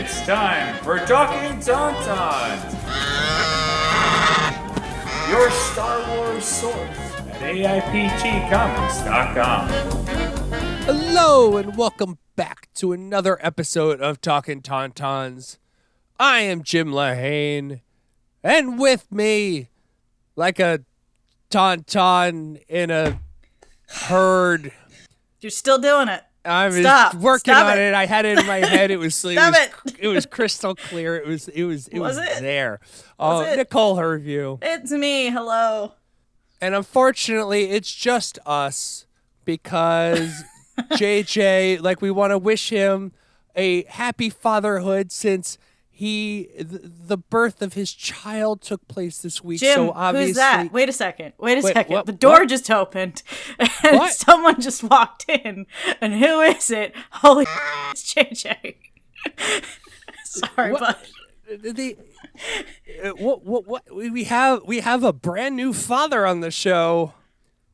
It's time for Talkin Tauntauns, your Star Wars source at AIPTcomics.com. Hello and welcome back to another episode of Talkin Tauntauns. I am Jim Lahane, and with me, like a tauntaun in a herd. You're still doing it. I was Stop. working Stop on it. it. I had it in my head. It was Stop it was crystal clear. It was it? there. Was it? Nicole Herview. It's me. Hello. And unfortunately, it's just us because JJ, like, we want to wish him a happy fatherhood since the birth of his child took place this week. Jim, so obviously, who's that? Wait a second. Wait, what? The door What? just opened, and What? someone just walked in. And who is it? Holy it's JJ. Sorry, What? but We have a brand new father on the show,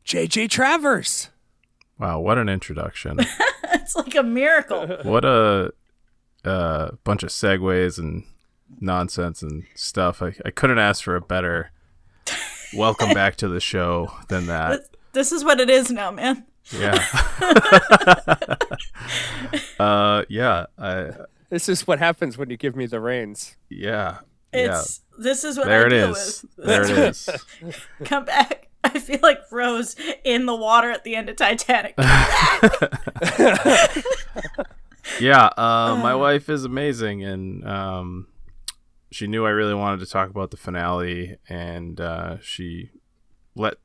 JJ Travers. Wow, what an introduction. it's like a miracle. What a bunch of segues and nonsense and stuff. I couldn't ask for a better welcome back to the show than that. This is what it is now, man. Yeah. This is what happens when you give me the reins. Yeah. This is what There I it deal is. with. There it is. Come back. I feel like Rose in the water at the end of Titanic. Yeah, my wife is amazing, and she knew I really wanted to talk about the finale, and she let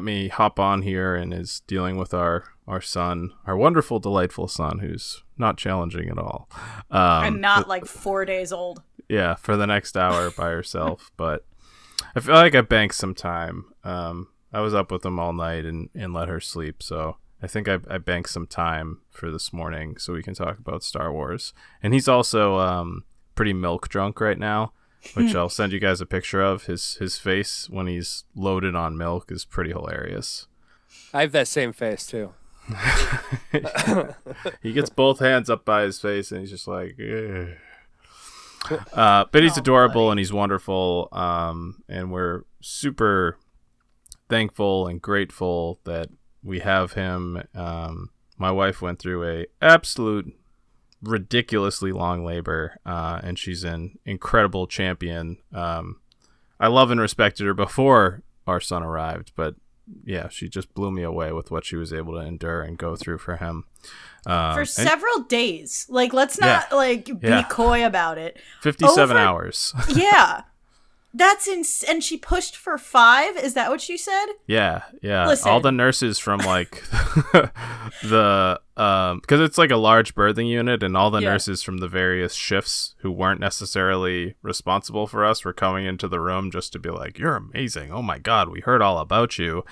me hop on here and is dealing with our son, our wonderful, delightful son, who's not challenging at all. And not like 4 days old. Yeah, for the next hour by herself, but I feel like I banked some time. I was up with him all night and let her sleep, so I think I banked some time for this morning so we can talk about Star Wars. And he's also pretty milk drunk right now, which I'll send you guys a picture of. His face when he's loaded on milk is pretty hilarious. I have that same face too. He gets both hands up by his face and he's just like, ugh. But he's adorable, buddy. And he's wonderful. And we're super thankful and grateful that we have him. My wife went through a absolute ridiculously long labor, and she's an incredible champion. I love and respected her before our son arrived, but yeah, she just blew me away with what she was able to endure and go through for him. For several days. Like, let's not be coy about it. 57 hours. Yeah. That's and she pushed for 5. Is that what she said? Yeah. Listen. All the nurses from like the because it's like a large birthing unit, and all the nurses from the various shifts who weren't necessarily responsible for us were coming into the room just to be like, "You're amazing! Oh my God, we heard all about you."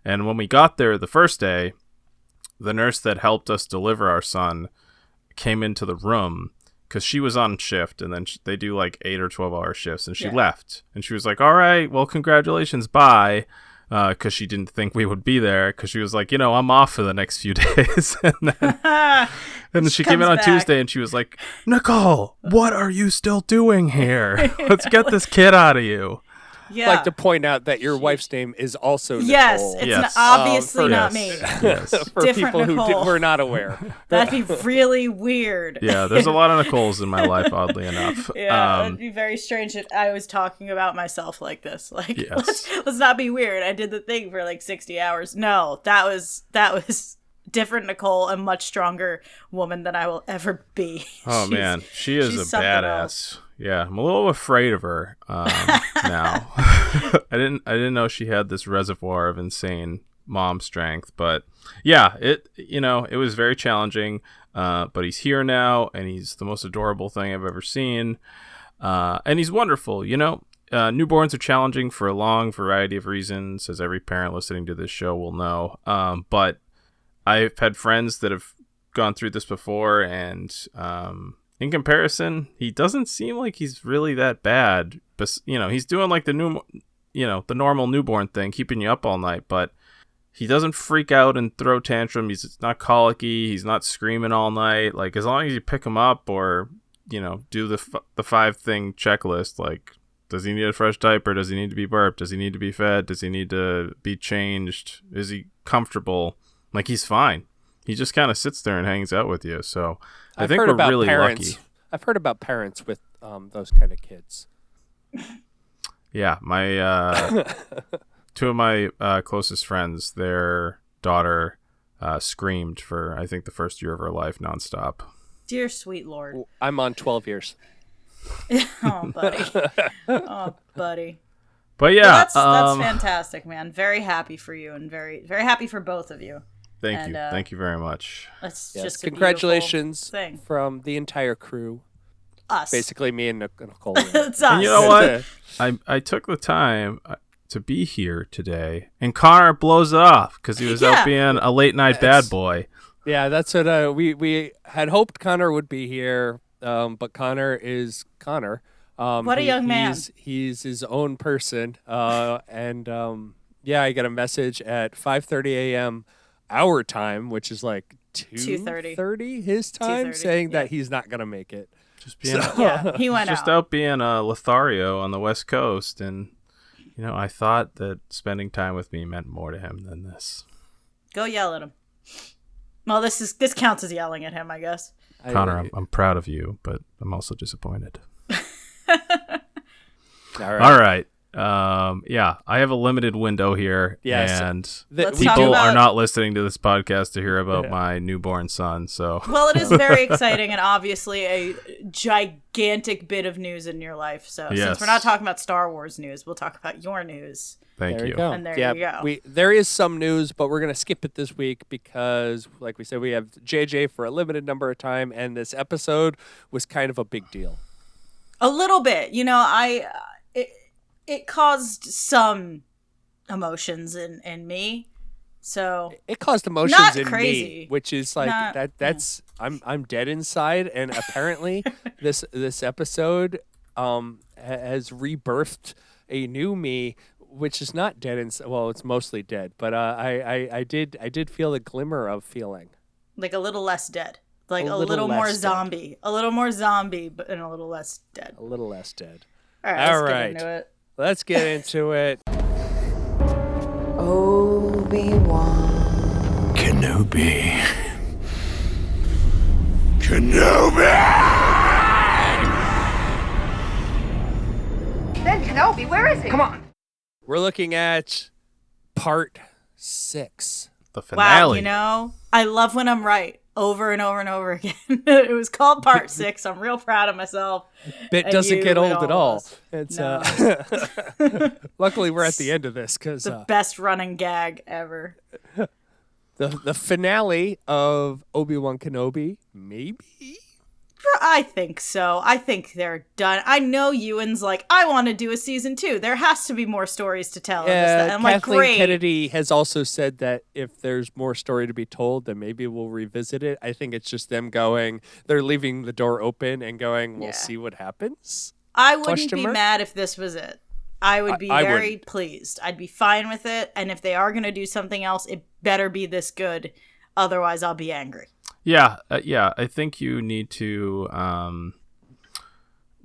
And when we got there the first day, the nurse that helped us deliver our son came into the room because she was on shift, and then they do like 8 or 12-hour shifts, and she left, and she was like, "All right, well, congratulations, bye," because she didn't think we would be there, because she was like, I'm off for the next few days. And then she came in on Tuesday, and she was like, "Nicole, what are you still doing here? Let's get this kid out of you." Yeah. I'd like to point out that your wife's name is also Nicole. Yes, it's obviously not me. Yes. For Different people Nicole. who were not aware. That'd be really weird. Yeah, there's a lot of Nicoles in my life, oddly enough. Yeah, it'd be very strange if I was talking about myself like this. Like, let's not be weird. I did the thing for like 60 hours. No, that was different Nicole, a much stronger woman than I will ever be. Oh man, she is a badass. Yeah, I'm a little afraid of her now. I didn't know she had this reservoir of insane mom strength, but yeah, it was very challenging. But he's here now, and he's the most adorable thing I've ever seen, and he's wonderful. Newborns are challenging for a long variety of reasons, as every parent listening to this show will know. But I've had friends that have gone through this before, and in comparison, he doesn't seem like he's really that bad. But he's doing like the normal newborn thing, keeping you up all night. But he doesn't freak out and throw tantrum. He's not colicky. He's not screaming all night. Like, as long as you pick him up or, do the 5-thing checklist, like, does he need a fresh diaper? Does he need to be burped? Does he need to be fed? Does he need to be changed? Is he comfortable? Like, he's fine. He just kind of sits there and hangs out with you. So I think we're really lucky. I've heard about parents with those kind of kids. Yeah, my two of my closest friends, their daughter screamed for, I think, the first year of her life nonstop. Dear sweet Lord. I'm on 12 years. Oh, buddy. Oh, buddy. But yeah, well, that's fantastic, man. Very happy for you, and very, very happy for both of you. Thank you very much. That's yes, just congratulations thing. From the entire crew. Us. Basically, me and Nicole. It's us. And you know what? I took the time to be here today, and Connor blows it off because he was out being a late night bad boy. Yeah, that's what we had hoped Connor would be here, but Connor is Connor. What a young man. He's his own person. And I got a message at 5:30 a.m. our time, which is like 2:30 his time, saying that he's not going to make it. Just being he went just out being a Lothario on the West Coast, and I thought that spending time with me meant more to him than this. Go yell at him. Well, this counts as yelling at him, I guess. Connor, I'm proud of you, but I'm also disappointed. All right. I have a limited window here, and people are not listening to this podcast to hear about my newborn son. So, well, it is very exciting and obviously a gigantic bit of news in your life. So, since we're not talking about Star Wars news, we'll talk about your news. Thank you. And there you go. There is some news, but we're going to skip it this week because, like we said, we have JJ for a limited number of time, and this episode was kind of a big deal. A little bit. It caused some emotions in me. So it caused emotions in crazy. me, which is like that's I'm dead inside, and apparently this episode has rebirthed a new me, which is not dead inside. Well, it's mostly dead, but I did feel a glimmer of feeling, like a little less dead, like a little more zombie, a little more zombie, but and a little less dead. A little less dead. All right, let's get into it. Let's get into it. Obi-Wan Kenobi. Ben Kenobi, where is he? Come on. We're looking at part 6. The finale. Wow, I love when I'm right over and over and over again. It was called part 6. I'm real proud of myself. Bit doesn't get old at all. It's luckily we're at the end of this because the best running gag ever. The finale of Obi-Wan Kenobi, maybe. I think so. I think they're done. I know Ewan's like, I want to do a season 2. There has to be more stories to tell. I'm like, great. Kennedy has also said that if there's more story to be told, then maybe we'll revisit it. I think it's just them they're leaving the door open and going, we'll see what happens. I wouldn't be mad if this was it. I would be very pleased. I'd be fine with it. And if they are going to do something else, it better be this good. Otherwise, I'll be angry. Yeah. I think you need to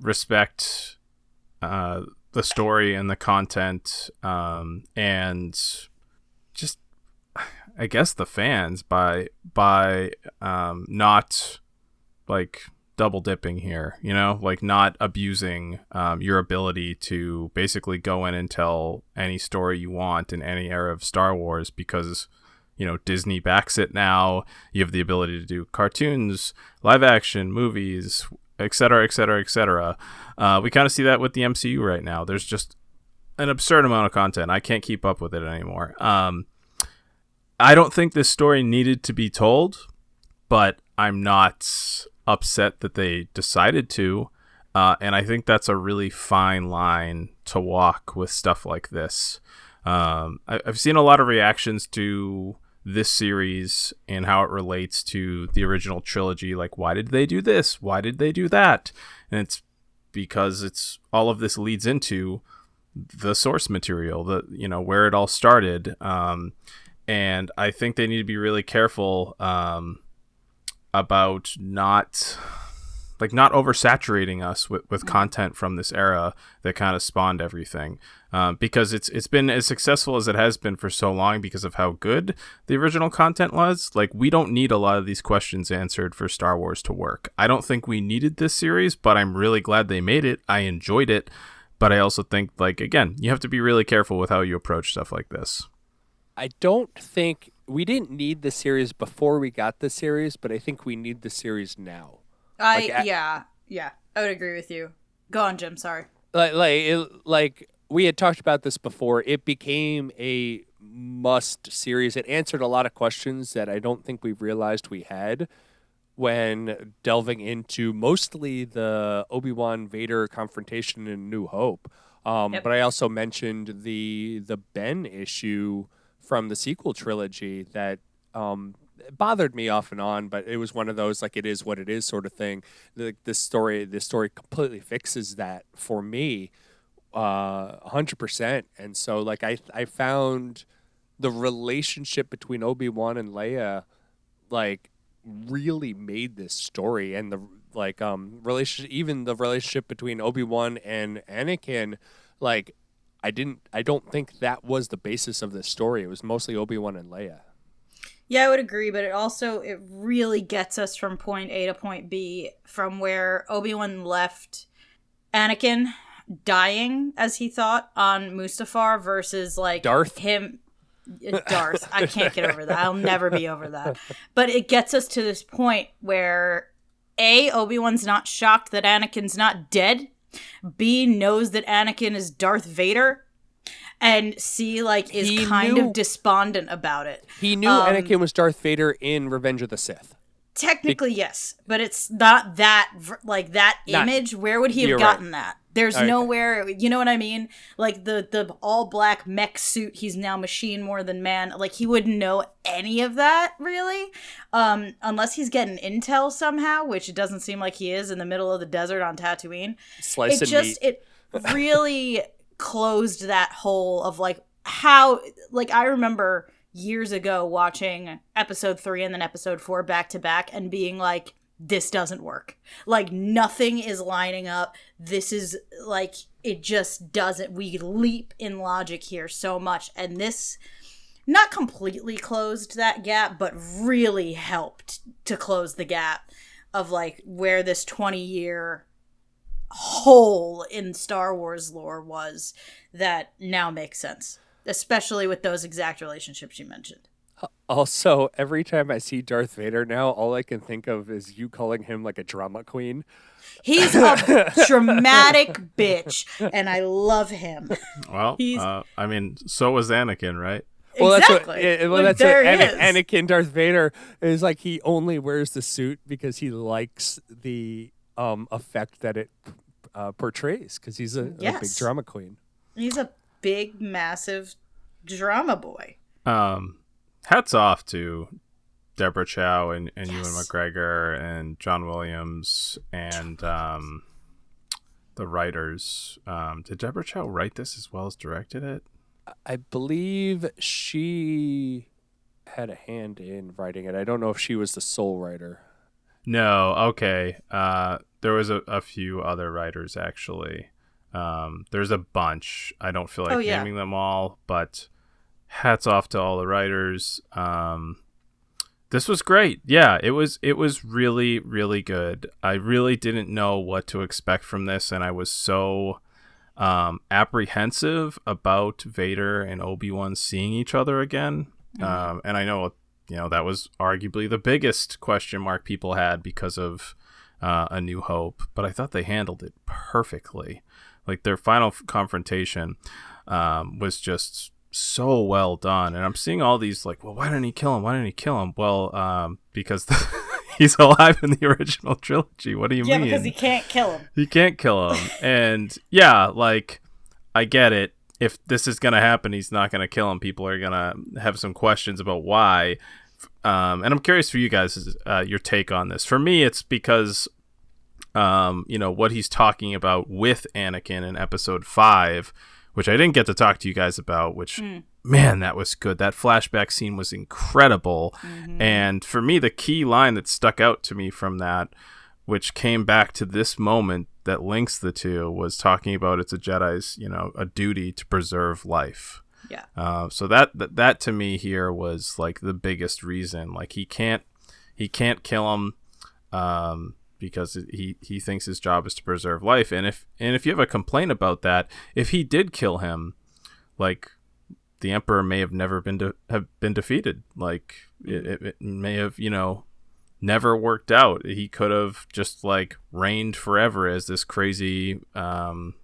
respect the story and the content, and just, I guess, the fans by not like double dipping here. Like not abusing your ability to basically go in and tell any story you want in any era of Star Wars because Disney backs it now. You have the ability to do cartoons, live action, movies, etc., etc., etc. We kind of see that with the MCU right now. There's just an absurd amount of content. I can't keep up with it anymore. I don't think this story needed to be told, but I'm not upset that they decided to. And I think that's a really fine line to walk with stuff like this. I've seen a lot of reactions to this series and how it relates to the original trilogy. Like, why did they do this? Why did they do that? And it's because all of this leads into the source material, where it all started. and I think they need to be really careful about not oversaturating us with content from this era that kind of spawned everything, because it's been as successful as it has been for so long because of how good the original content was. Like, we don't need a lot of these questions answered for Star Wars to work. I don't think we needed this series, but I'm really glad they made it. I enjoyed it, but I also think, like, again, you have to be really careful with how you approach stuff like this. I don't think we didn't need the series before we got the series, but I think we need the series now. Yeah, I would agree with you. Go on, Jim. Sorry. Like we had talked about this before. It became a must series. It answered a lot of questions that I don't think we realized we had when delving into mostly the Obi-Wan Vader confrontation in New Hope. But I also mentioned the Ben issue from the sequel trilogy that it bothered me off and on, but it was one of those, like, it is what it is sort of thing. This story completely fixes that for me, 100%. And so, like, I found the relationship between Obi-Wan and Leia, like, really made this story, and the relationship between Obi-Wan and Anakin, like, I don't think that was the basis of this story. It was mostly Obi-Wan and Leia. Yeah, I would agree, but it really gets us from point A to point B, from where Obi-Wan left Anakin dying, as he thought, on Mustafar versus, like, Darth. Darth. I can't get over that. I'll never be over that. But it gets us to this point where A, Obi-Wan's not shocked that Anakin's not dead. B, knows that Anakin is Darth Vader. And C, like, is kind of despondent about it. He knew Anakin was Darth Vader in Revenge of the Sith. Technically, yes. But it's not that, like, that image. Where would he have gotten that? There's nowhere, you know what I mean? Like, the all-black mech suit, he's now machine more than man. Like, he wouldn't know any of that, really. Unless he's getting intel somehow, which it doesn't seem like he is in the middle of the desert on Tatooine. It really closed that hole of, like, how, like, I remember years ago watching episode 3 and then episode 4 back to back and being like, this doesn't work. Like, nothing is lining up. This is, like, it just doesn't. We leap in logic here so much. And this not completely closed that gap, but really helped to close the gap of, like, where this 20-year hole in Star Wars lore was that now makes sense. Especially with those exact relationships you mentioned. Also, every time I see Darth Vader now, all I can think of is you calling him, like, a drama queen. He's a dramatic bitch, and I love him. Well, I mean, so was Anakin, right? Well, exactly. That's what Anakin Darth Vader is like. He only wears the suit because he likes the effect that it portrays, because he's a big drama queen. He's a big, massive drama boy. Hats off to Deborah Chow and Ewan McGregor and John Williams and the writers. Did Deborah Chow write this as well as directed it? I believe she had a hand in writing it. I don't know if she was the sole writer. No, okay. There was a few other writers, actually. There's a bunch. I don't feel like naming them all, but hats off to all the writers. This was great. Yeah, it was really, really good. I really didn't know what to expect from this, and I was so apprehensive about Vader and Obi-Wan seeing each other again. And I know, that was arguably the biggest question mark people had because of A New Hope, but I thought they handled it perfectly. Like, their final confrontation was just so well done. And I'm seeing all these, like, well, why didn't he kill him? Why didn't he kill him? Well, because he's alive in the original trilogy. What do you mean? Yeah, because he can't kill him. He can't kill him. And yeah, like, I get it. If this is going to happen, he's not going to kill him. People are going to have some questions about why. And I'm curious for you guys, your take on this. For me, it's because what he's talking about with Anakin in episode 5, which I didn't get to talk to you guys about, which, man, that was good. That flashback scene was incredible. And for me, the key line that stuck out to me from that, which came back to this moment that links the two, was talking about it's a Jedi's, a duty to preserve life. Yeah. So that to me here was like the biggest reason. Like he can't kill him because he thinks his job is to preserve life. And if you have a complaint about that, if he did kill him, like the Emperor may have never have been defeated. Like it may have never worked out. He could have just like reigned forever as this crazy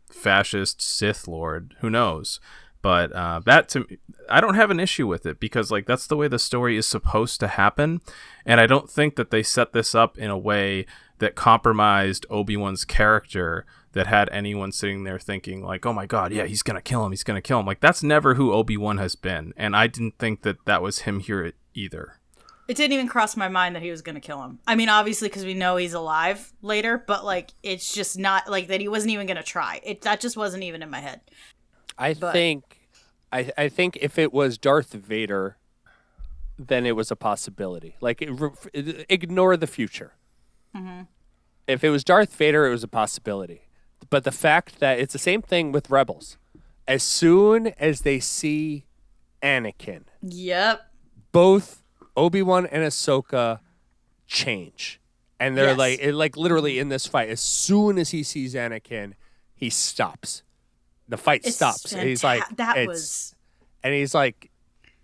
fascist Sith Lord. Who knows? But that to me, I don't have an issue with it because like that's the way the story is supposed to happen, and I don't think that they set this up in a way that compromised Obi-Wan's character that had anyone sitting there thinking like, oh my god, yeah, he's gonna kill him. Like that's never who Obi-Wan has been, and I didn't think that was him here either. It didn't even cross my mind that he was going to kill him. I mean, obviously, because we know he's alive later, but, like, it's just not, like, that he wasn't even going to try. That just wasn't even in my head. I think if it was Darth Vader, then it was a possibility. Like, ignore the future. If it was Darth Vader, it was a possibility. But the fact that it's the same thing with Rebels. As soon as they see Anakin. Yep. Both Obi-Wan and Ahsoka change. And they're like literally in this fight, as soon as he sees Anakin, he stops. The fight stops. And he's like, and he's like,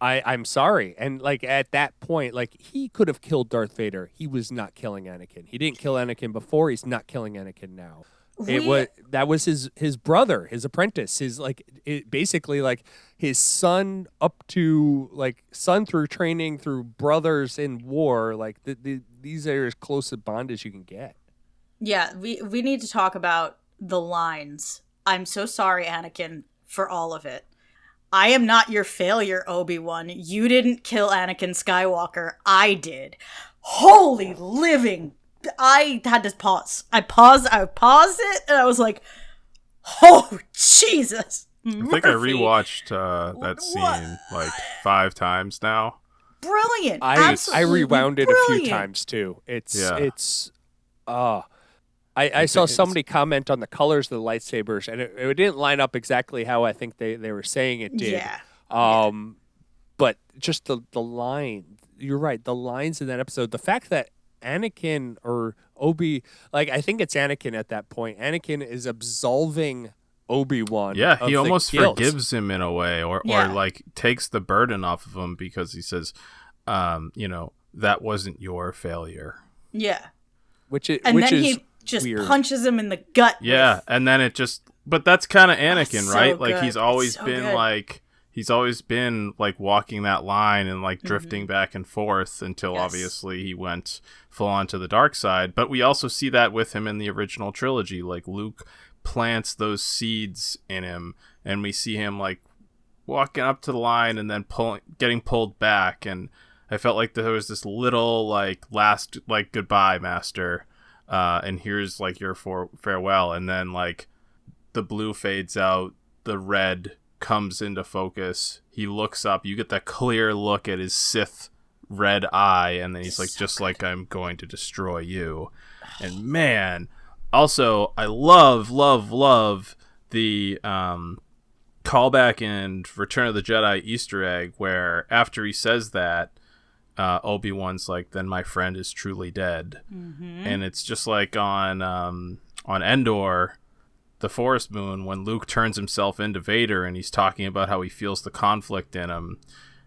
I'm sorry. And like at that point, like he could have killed Darth Vader. He was not killing Anakin. He didn't kill Anakin before. He's not killing Anakin now. That was his brother, his apprentice, basically like his son up to like son through training through brothers in war. Like these are as close a bond as you can get. Yeah, we need to talk about the lines. I'm so sorry, Anakin, for all of it. I am not your failure, Obi-Wan. You didn't kill Anakin Skywalker. I did. Holy living. I had to pause. I paused it, and I was like, oh, Jesus. I think I rewatched that scene like 5 times now. Brilliant. I rewound it a few times, too. I saw somebody comment on the colors of the lightsabers, and it didn't line up exactly how I think they were saying it did. Yeah. But just the line, you're right, the lines in that episode, the fact that Anakin or Obi, like I think it's Anakin at that point. Anakin is absolving Obi-Wan. Yeah, he almost forgives him in a way, or like takes the burden off of him because he says, that wasn't your failure. Yeah. Then he just weird. Punches him in the gut. Yeah, and then it just, but that's kind of Anakin, right? Like good. he's always been like walking that line and like drifting back and forth until obviously he went full on to the dark side. But we also see that with him in the original trilogy. Like Luke plants those seeds in him, and we see him like walking up to the line and then getting pulled back. And I felt like there was this little like last like goodbye, master, and here's like your farewell. And then like the blue fades out, the red comes into focus. He looks up. You get that clear look at his Sith red eye, and then he's like, just like I'm going to destroy you. And man, also I love the callback in Return of the Jedi Easter egg where after he says that, Obi-Wan's like, then my friend is truly dead. And it's just like on Endor, the Forest Moon, when Luke turns himself into Vader and he's talking about how he feels the conflict in him,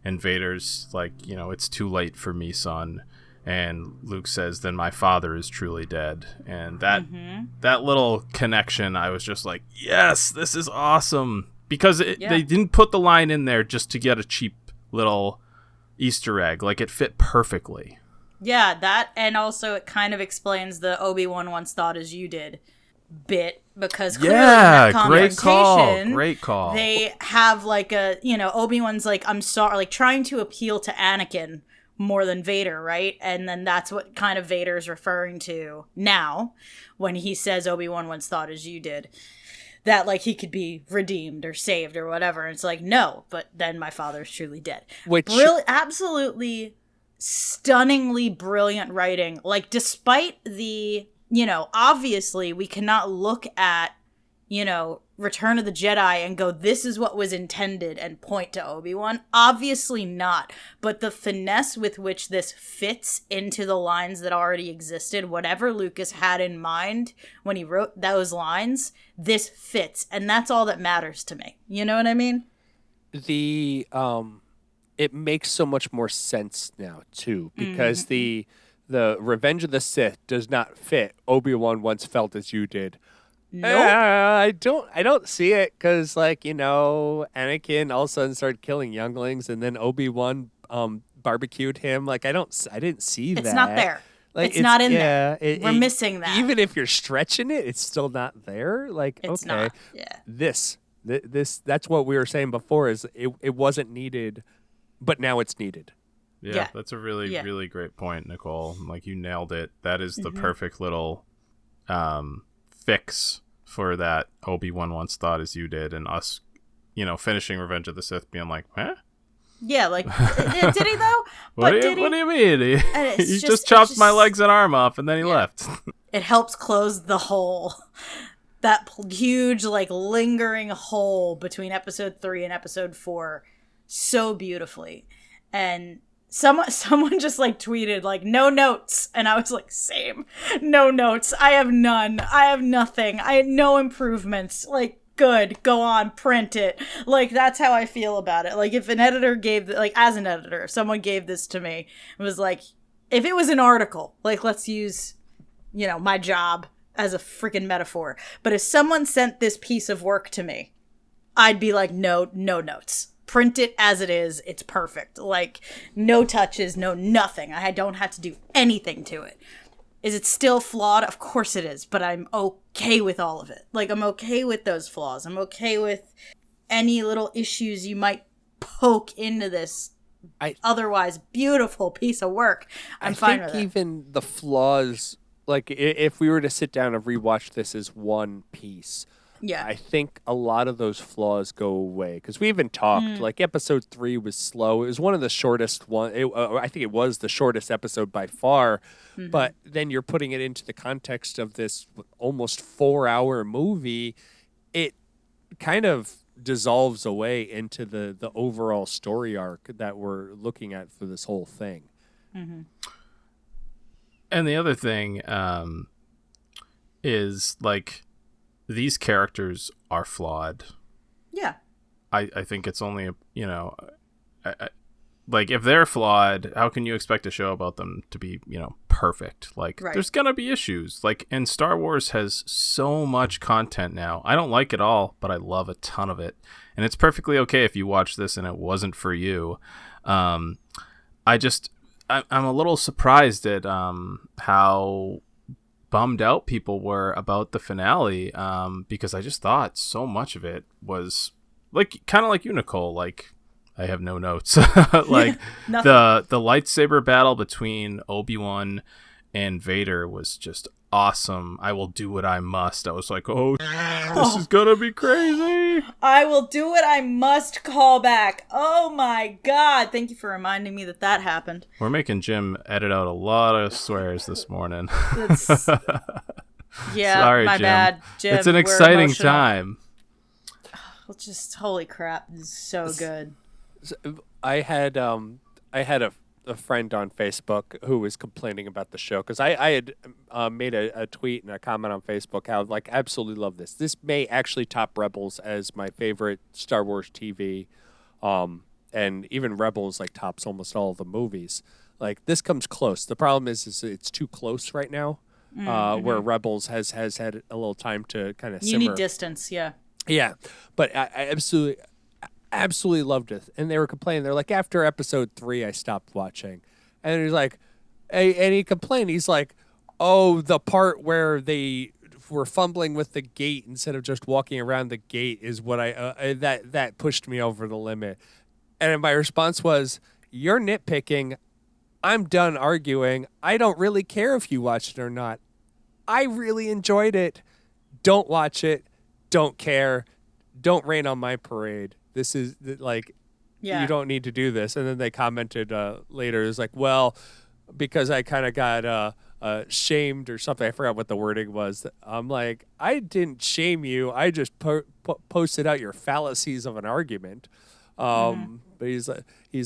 and Vader's like, it's too late for me, son. And Luke says, then my father is truly dead. And that little connection, I was just like, yes, this is awesome. Because they didn't put the line in there just to get a cheap little Easter egg. Like, it fit perfectly. Yeah, that, and also it kind of explains the Obi-Wan once thought as you did bit, because clearly in that conversation, great call. They have like a, Obi-Wan's like, I'm sorry, like trying to appeal to Anakin more than Vader, right? And then that's what kind of Vader's referring to now when he says Obi-Wan once thought as you did. that like he could be redeemed or saved or whatever. And it's like, no, but then my father's truly dead. Which absolutely stunningly brilliant writing. Like, despite the, obviously we cannot look at, Return of the Jedi and go, this is what was intended, and point to Obi-Wan. Obviously not. But the finesse with which this fits into the lines that already existed, whatever Lucas had in mind when he wrote those lines, this fits. And that's all that matters to me. You know what I mean? It makes so much more sense now too, because the Revenge of the Sith does not fit Obi-Wan once felt as you did. Nope. I don't see it, because Anakin all of a sudden started killing younglings, and then Obi-Wan barbecued him. Like, I didn't see that. It's not there. Like, it's not in there. We're missing that. Even if you're stretching it, it's still not there. Like, it's okay, not. Yeah. This that's what we were saying before, is it wasn't needed, but now it's needed. Yeah, that's a really, really great point, Nicole. Like, you nailed it. That is the perfect little fix for that Obi-Wan once thought as you did, and us, finishing Revenge of the Sith being like, huh? Yeah, like, did he though? What do you mean? He just chopped my legs and arm off, and then he left. It helps close the hole. That huge, like, lingering hole between episode 3 and episode 4 so beautifully. And someone just, like, tweeted, like, no notes. And I was like, same. No notes. I have none. I have nothing. I had no improvements. Like, good. Go on. Print it. Like, that's how I feel about it. Like, if an editor gave, like, as an editor, if someone gave this to me, it was like, if it was an article, like, let's use, my job as a freaking metaphor. But if someone sent this piece of work to me, I'd be like, no notes. Print it as it is. It's perfect. Like, no touches, no nothing. I don't have to do anything to it. Is it still flawed? Of course it is, but I'm okay with all of it. Like, I'm okay with those flaws. I'm okay with any little issues you might poke into this otherwise beautiful piece of work. I'm fine with it. I think even the flaws, like, if we were to sit down and rewatch this as one piece, I think a lot of those flaws go away, because we even talked, like, episode 3 was slow. It was one of the shortest I think it was the shortest episode by far, but then you're putting it into the context of this almost 4-hour movie, it kind of dissolves away into the overall story arc that we're looking at for this whole thing. And the other thing is, like, these characters are flawed. Yeah. I think it's only, like, if they're flawed, how can you expect a show about them to be, perfect? Like, there's going to be issues. Like, and Star Wars has so much content now. I don't like it all, but I love a ton of it. And it's perfectly okay if you watch this and it wasn't for you. I'm a little surprised at how bummed out people were about the finale, because I just thought so much of it was, like, kind of like you, Nicole. Like, I have no notes. Like, the lightsaber battle between Obi-Wan and Vader was just awesome. I will do what I must. I was like, this is gonna be crazy. I will do what I must. Call back. Oh my god, thank you for reminding me that happened. We're making Jim edit out a lot of swears this morning. Yeah, sorry, my Jim. Bad, Jim. It's an exciting time. Just holy crap, this is so good. I had a friend on Facebook who was complaining about the show, because I had made a tweet and a comment on Facebook how, like, absolutely love this. This may actually top Rebels as my favorite Star Wars TV, and even Rebels, like, tops almost all of the movies. Like, this comes close. The problem is it's too close right now, where Rebels has had a little time to kind of simmer. You need distance, yeah. Yeah, but I absolutely loved it. And they were complaining. They're like, after episode 3, I stopped watching. And he's like, and he complained. He's like, oh, the part where they were fumbling with the gate instead of just walking around the gate is what that pushed me over the limit. And my response was, you're nitpicking. I'm done arguing. I don't really care if you watched it or not. I really enjoyed it. Don't watch it. don't care. Don't rain on my parade. This is like, you don't need to do this. And then they commented later, it's like, well, because I kind of got shamed or something. I forgot what the wording was. I'm like, I didn't shame you. I just posted out your fallacies of an argument. But he's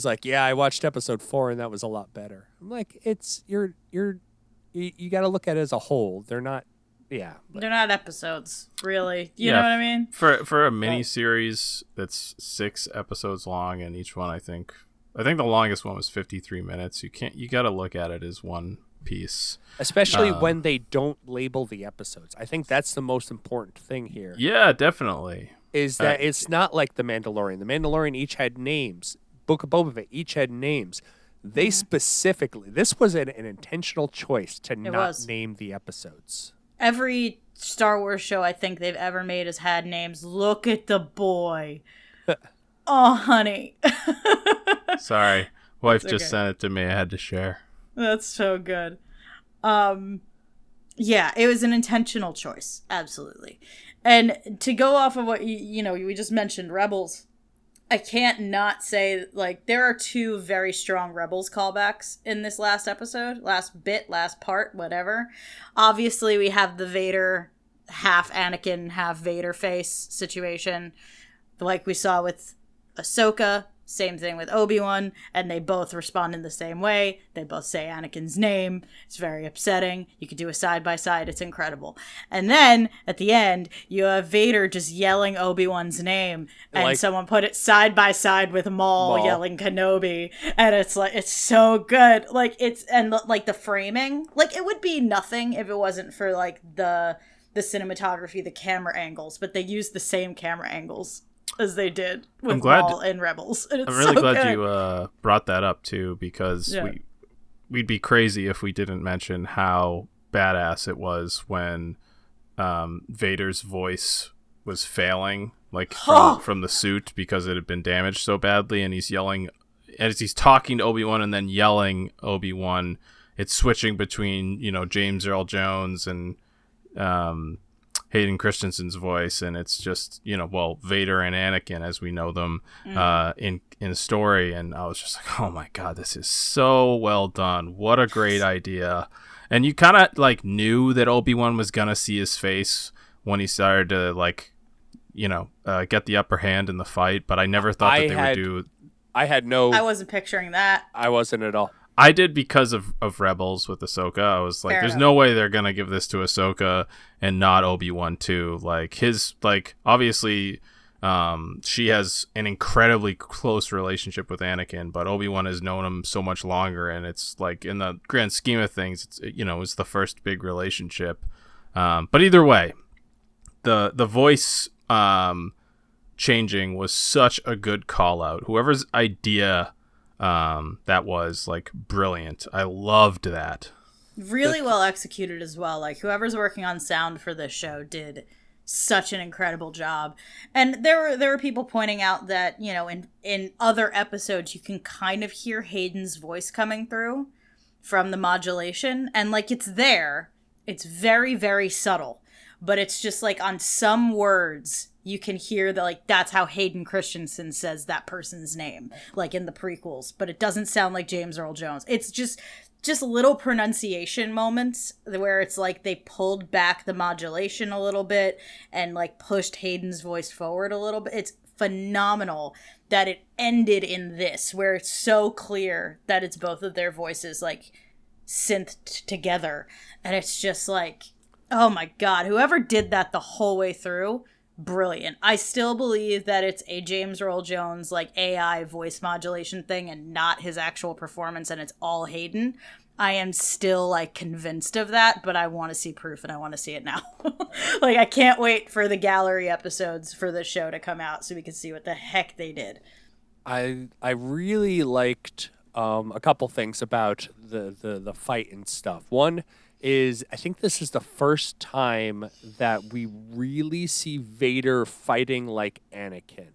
like, yeah, I watched episode 4 and that was a lot better. I'm like, it's you got to look at it as a whole. They're not. Yeah, they're not episodes, really. You know what I mean? For a mini series that's 6 episodes long, and each one I think the longest one was 53 minutes. You got to look at it as one piece, especially when they don't label the episodes. I think that's the most important thing here. Yeah, definitely. Is that it's not like The Mandalorian. The Mandalorian each had names. Book of Boba Fett each had names. They specifically, this was an intentional choice to not name the episodes. Every Star Wars show I think they've ever made has had names. Look at the boy. Oh, honey. Sorry. Wife just sent it to me. I had to share. That's so good. Yeah, it was an intentional choice. Absolutely. And to go off of what, we just mentioned, Rebels, I can't not say, like, there are 2 very strong Rebels callbacks in this last episode, last part, whatever. Obviously, we have the Vader, half Anakin, half Vader face situation, like we saw with Ahsoka. Same thing with Obi-Wan, and they both respond in the same way. They both say Anakin's name. It's very upsetting. You could do a side-by-side. It's incredible. And then, at the end, you have Vader just yelling Obi-Wan's name, and someone put it side-by-side with Maul yelling Kenobi, and it's like, it's so good. Like, the framing, like, it would be nothing if it wasn't for, like, the cinematography, the camera angles, but they used the same camera angles as they did with Maul and Rebels. And it's I'm really glad good. you brought that up too, because we'd be crazy if we didn't mention how badass it was when Vader's voice was failing, like from the suit, because it had been damaged so badly, and he's yelling as he's talking to Obi-Wan and then yelling Obi-Wan. It's switching between James Earl Jones and Hayden Christensen's voice, and it's just Vader and Anakin as we know them in story. And I was just like, oh my god, this is so well done. What a great idea. And you kind of like knew that Obi-Wan was gonna see his face when he started to get the upper hand in the fight, but I never thought that they would do. I wasn't picturing that. I wasn't at all. I did because of Rebels with Ahsoka. I was like, there's no way they're gonna give this to Ahsoka and not Obi-Wan too. Like obviously, she has an incredibly close relationship with Anakin, but Obi-Wan has known him so much longer, and it's like, in the grand scheme of things, it's the first big relationship. But either way, the voice changing was such a good call out. Whoever's idea that was, like, brilliant. I loved that. Really well executed as well. Like, whoever's working on sound for this show did such an incredible job. And there were people pointing out that, in other episodes you can kind of hear Hayden's voice coming through from the modulation, and like, it's there. It's very, very subtle, but it's just like on some words you can hear that, like, that's how Hayden Christensen says that person's name, like in the prequels, but it doesn't sound like James Earl Jones. It's just little pronunciation moments where it's like they pulled back the modulation a little bit and like pushed Hayden's voice forward a little bit. It's phenomenal that it ended in this, where it's so clear that it's both of their voices like synthed together, and it's just like, oh my god, whoever did that the whole way through, brilliant. I still believe that it's a James Earl Jones like AI voice modulation thing and not his actual performance, and it's all Hayden. I am still like convinced of that, but I want to see proof, and I want to see it now. Like, I can't wait for the gallery episodes for the show to come out so we can see what the heck they did. I really liked a couple things about the fight and stuff. One is, I think this is the first time that we really see Vader fighting like Anakin.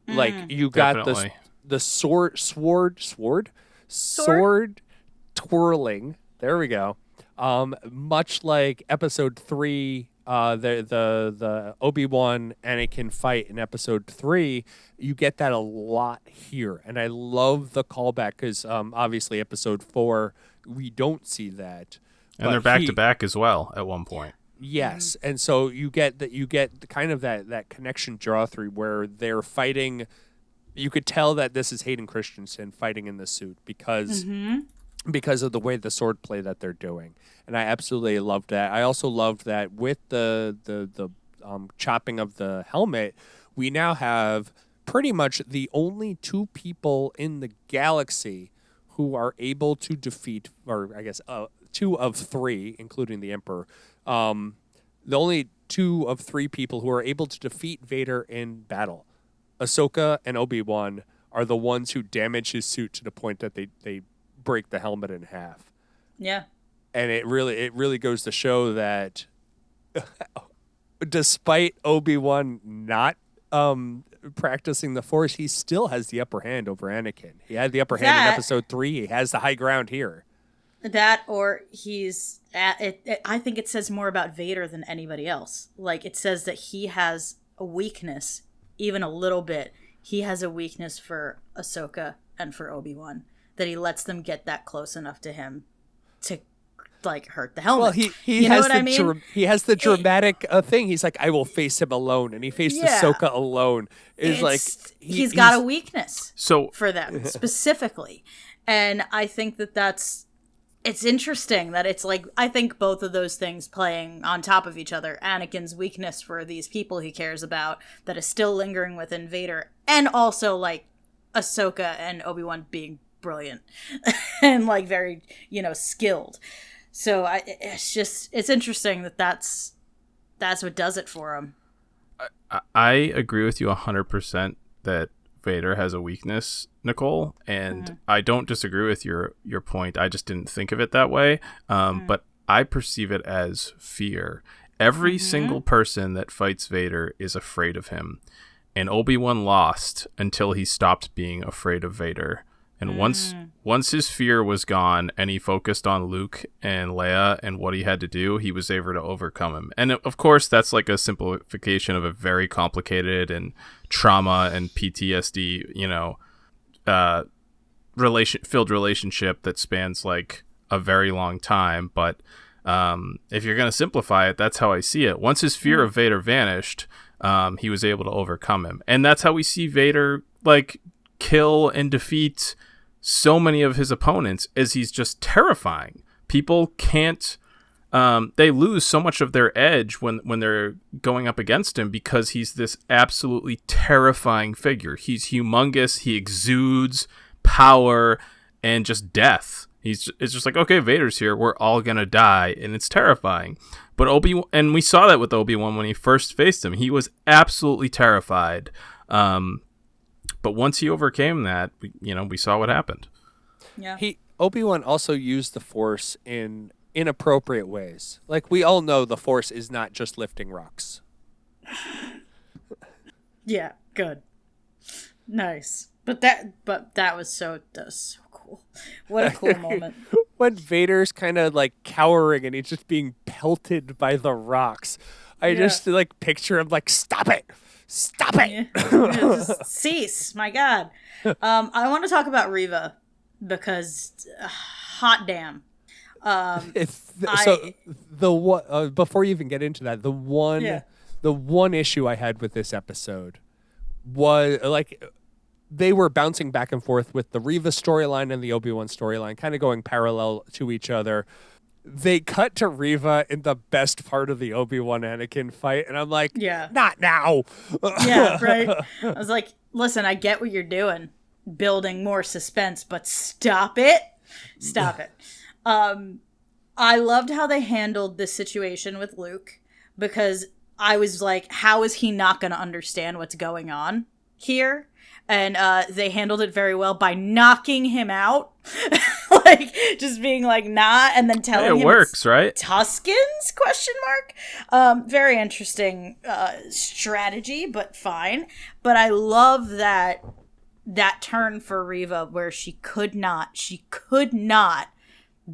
Like, you got the sword twirling. There we go. Much like episode 3 the Obi-Wan Anakin fight in episode 3, you get that a lot here, and I love the callback because obviously episode 4 we don't see that, and they're back to back as well at one point. Yes, and so you get kind of that connection draw through where they're fighting. You could tell that this is Hayden Christensen fighting in the suit because of the way the sword play that they're doing, and I absolutely loved that. I also loved that with the chopping of the helmet, we now have pretty much the only 2 people in the galaxy who are able to defeat, or I guess 2 of 3, including the Emperor. The only 2 of 3 people who are able to defeat Vader in battle, Ahsoka and Obi-Wan, are the ones who damage his suit to the point that they break the helmet in half. Yeah. And it really goes to show that despite Obi-Wan not practicing the Force, he still has the upper hand over Anakin. He had the upper hand in episode 3. He has the high ground here. That, or he's at it. I think it says more about Vader than anybody else. Like, it says that he has a weakness, even a little bit. He has a weakness for Ahsoka and for Obi-Wan, that he lets them get that close enough to him to, like, hurt the helmet. Well, he you has know what I mean? He has the dramatic thing. He's like, I will face him alone, and he faced Ahsoka alone. He's got a weakness so for them specifically, and I think that's. It's interesting that it's like, I think both of those things playing on top of each other. Anakin's weakness for these people he cares about that is still lingering within Vader, and also like Ahsoka and Obi-Wan being brilliant and like very, skilled. So it's interesting that's what does it for him. I agree with you 100% that Vader has a weakness, Nicole, and I don't disagree with your point. I just didn't think of it that way. But I perceive it as fear. Every single person that fights Vader is afraid of him. And Obi-Wan lost until he stopped being afraid of Vader. And once his fear was gone and he focused on Luke and Leia and what he had to do, he was able to overcome him. And of course, that's like a simplification of a very complicated and trauma and PTSD, filled relationship that spans like a very long time. But if you're going to simplify it, that's how I see it. Once his fear of Vader vanished, he was able to overcome him. And that's how we see Vader like kill and defeat so many of his opponents, as he's just terrifying. People can't they lose so much of their edge when they're going up against him, because he's this absolutely terrifying figure. He's humongous. He exudes power and just death. It's just like, okay, Vader's here, we're all gonna die, and it's terrifying. But and we saw that with Obi-Wan when he first faced him. He was absolutely terrified. But once he overcame that, we saw what happened. Yeah. Obi-Wan also used the Force in inappropriate ways. Like, we all know the Force is not just lifting rocks. Yeah, good. Nice. But that was so cool. What a cool moment. When Vader's kind of like cowering and he's just being pelted by the rocks. I just like picture him like, stop it. Stop it! Just cease, my God. I want to talk about Reva because, hot damn. Before you even get into that, the one issue I had with this episode was like they were bouncing back and forth with the Reva storyline and the Obi-Wan storyline, kind of going parallel to each other. They cut to Reva in the best part of the Obi-Wan Anakin fight, and I'm like, not now. Yeah, right. I was like, listen, I get what you're doing, building more suspense, but stop it. Stop it. I loved how they handled this situation with Luke, because I was like, how is he not going to understand what's going on here? And they handled it very well by knocking him out. Like, just being like, nah, and then telling him it works, right? Tuskens? ? Very interesting strategy, but fine. But I love that turn for Reva, where she could not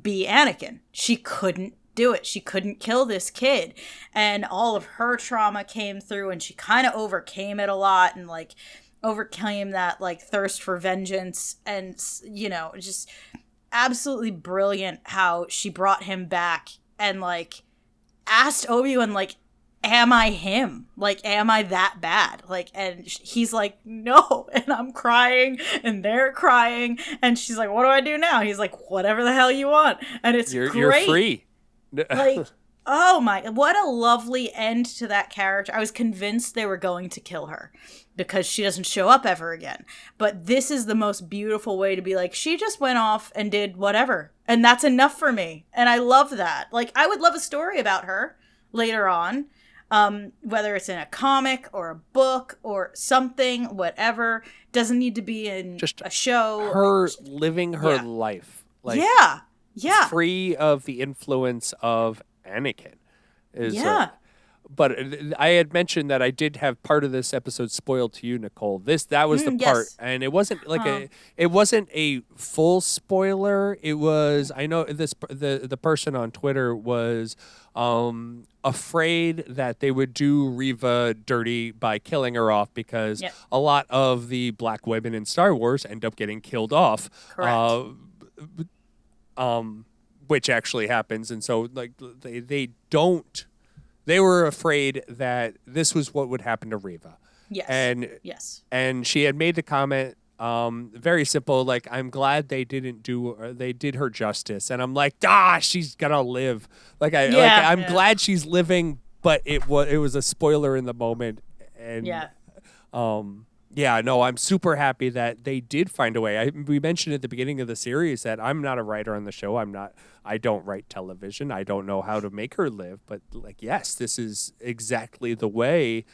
be Anakin. She couldn't do it. She couldn't kill this kid. And all of her trauma came through, and she kind of overcame it a lot, and like overcame that like thirst for vengeance. And, you know, just absolutely brilliant how she brought him back and like asked Obi-Wan, like, am I him? Like, am I that bad? Like, and he's like, no. And I'm crying, and they're crying, and she's like, what do I do now? He's like, whatever the hell you want. And it's great. You're free. Like, oh my, what a lovely end to that character. I was convinced they were going to kill her because she doesn't show up ever again. But this is the most beautiful way to be like, she just went off and did whatever. And that's enough for me. And I love that. Like, I would love a story about her later on. Whether it's in a comic or a book or something, whatever. Doesn't need to be in just a show. Her living her life. Like, yeah. Free of the influence of Anakin. But I had mentioned that I did have part of this episode spoiled to you, Nicole. That was the part, and it wasn't like it wasn't a full spoiler. It was, I know the person on Twitter was afraid that they would do Reva dirty by killing her off because a lot of the black women in Star Wars end up getting killed off. Correct. Which actually happens, and so like they don't. They were afraid that this was what would happen to Reva. Yes. And she had made the comment, very simple, like, I'm glad they did her justice. And I'm like, she's gonna live. I'm glad she's living, but it was a spoiler in the moment. And I'm super happy that they did find a way. We mentioned at the beginning of the series that I'm not a writer on the show. I don't write television. I don't know how to make her live, but like, yes, this is exactly the way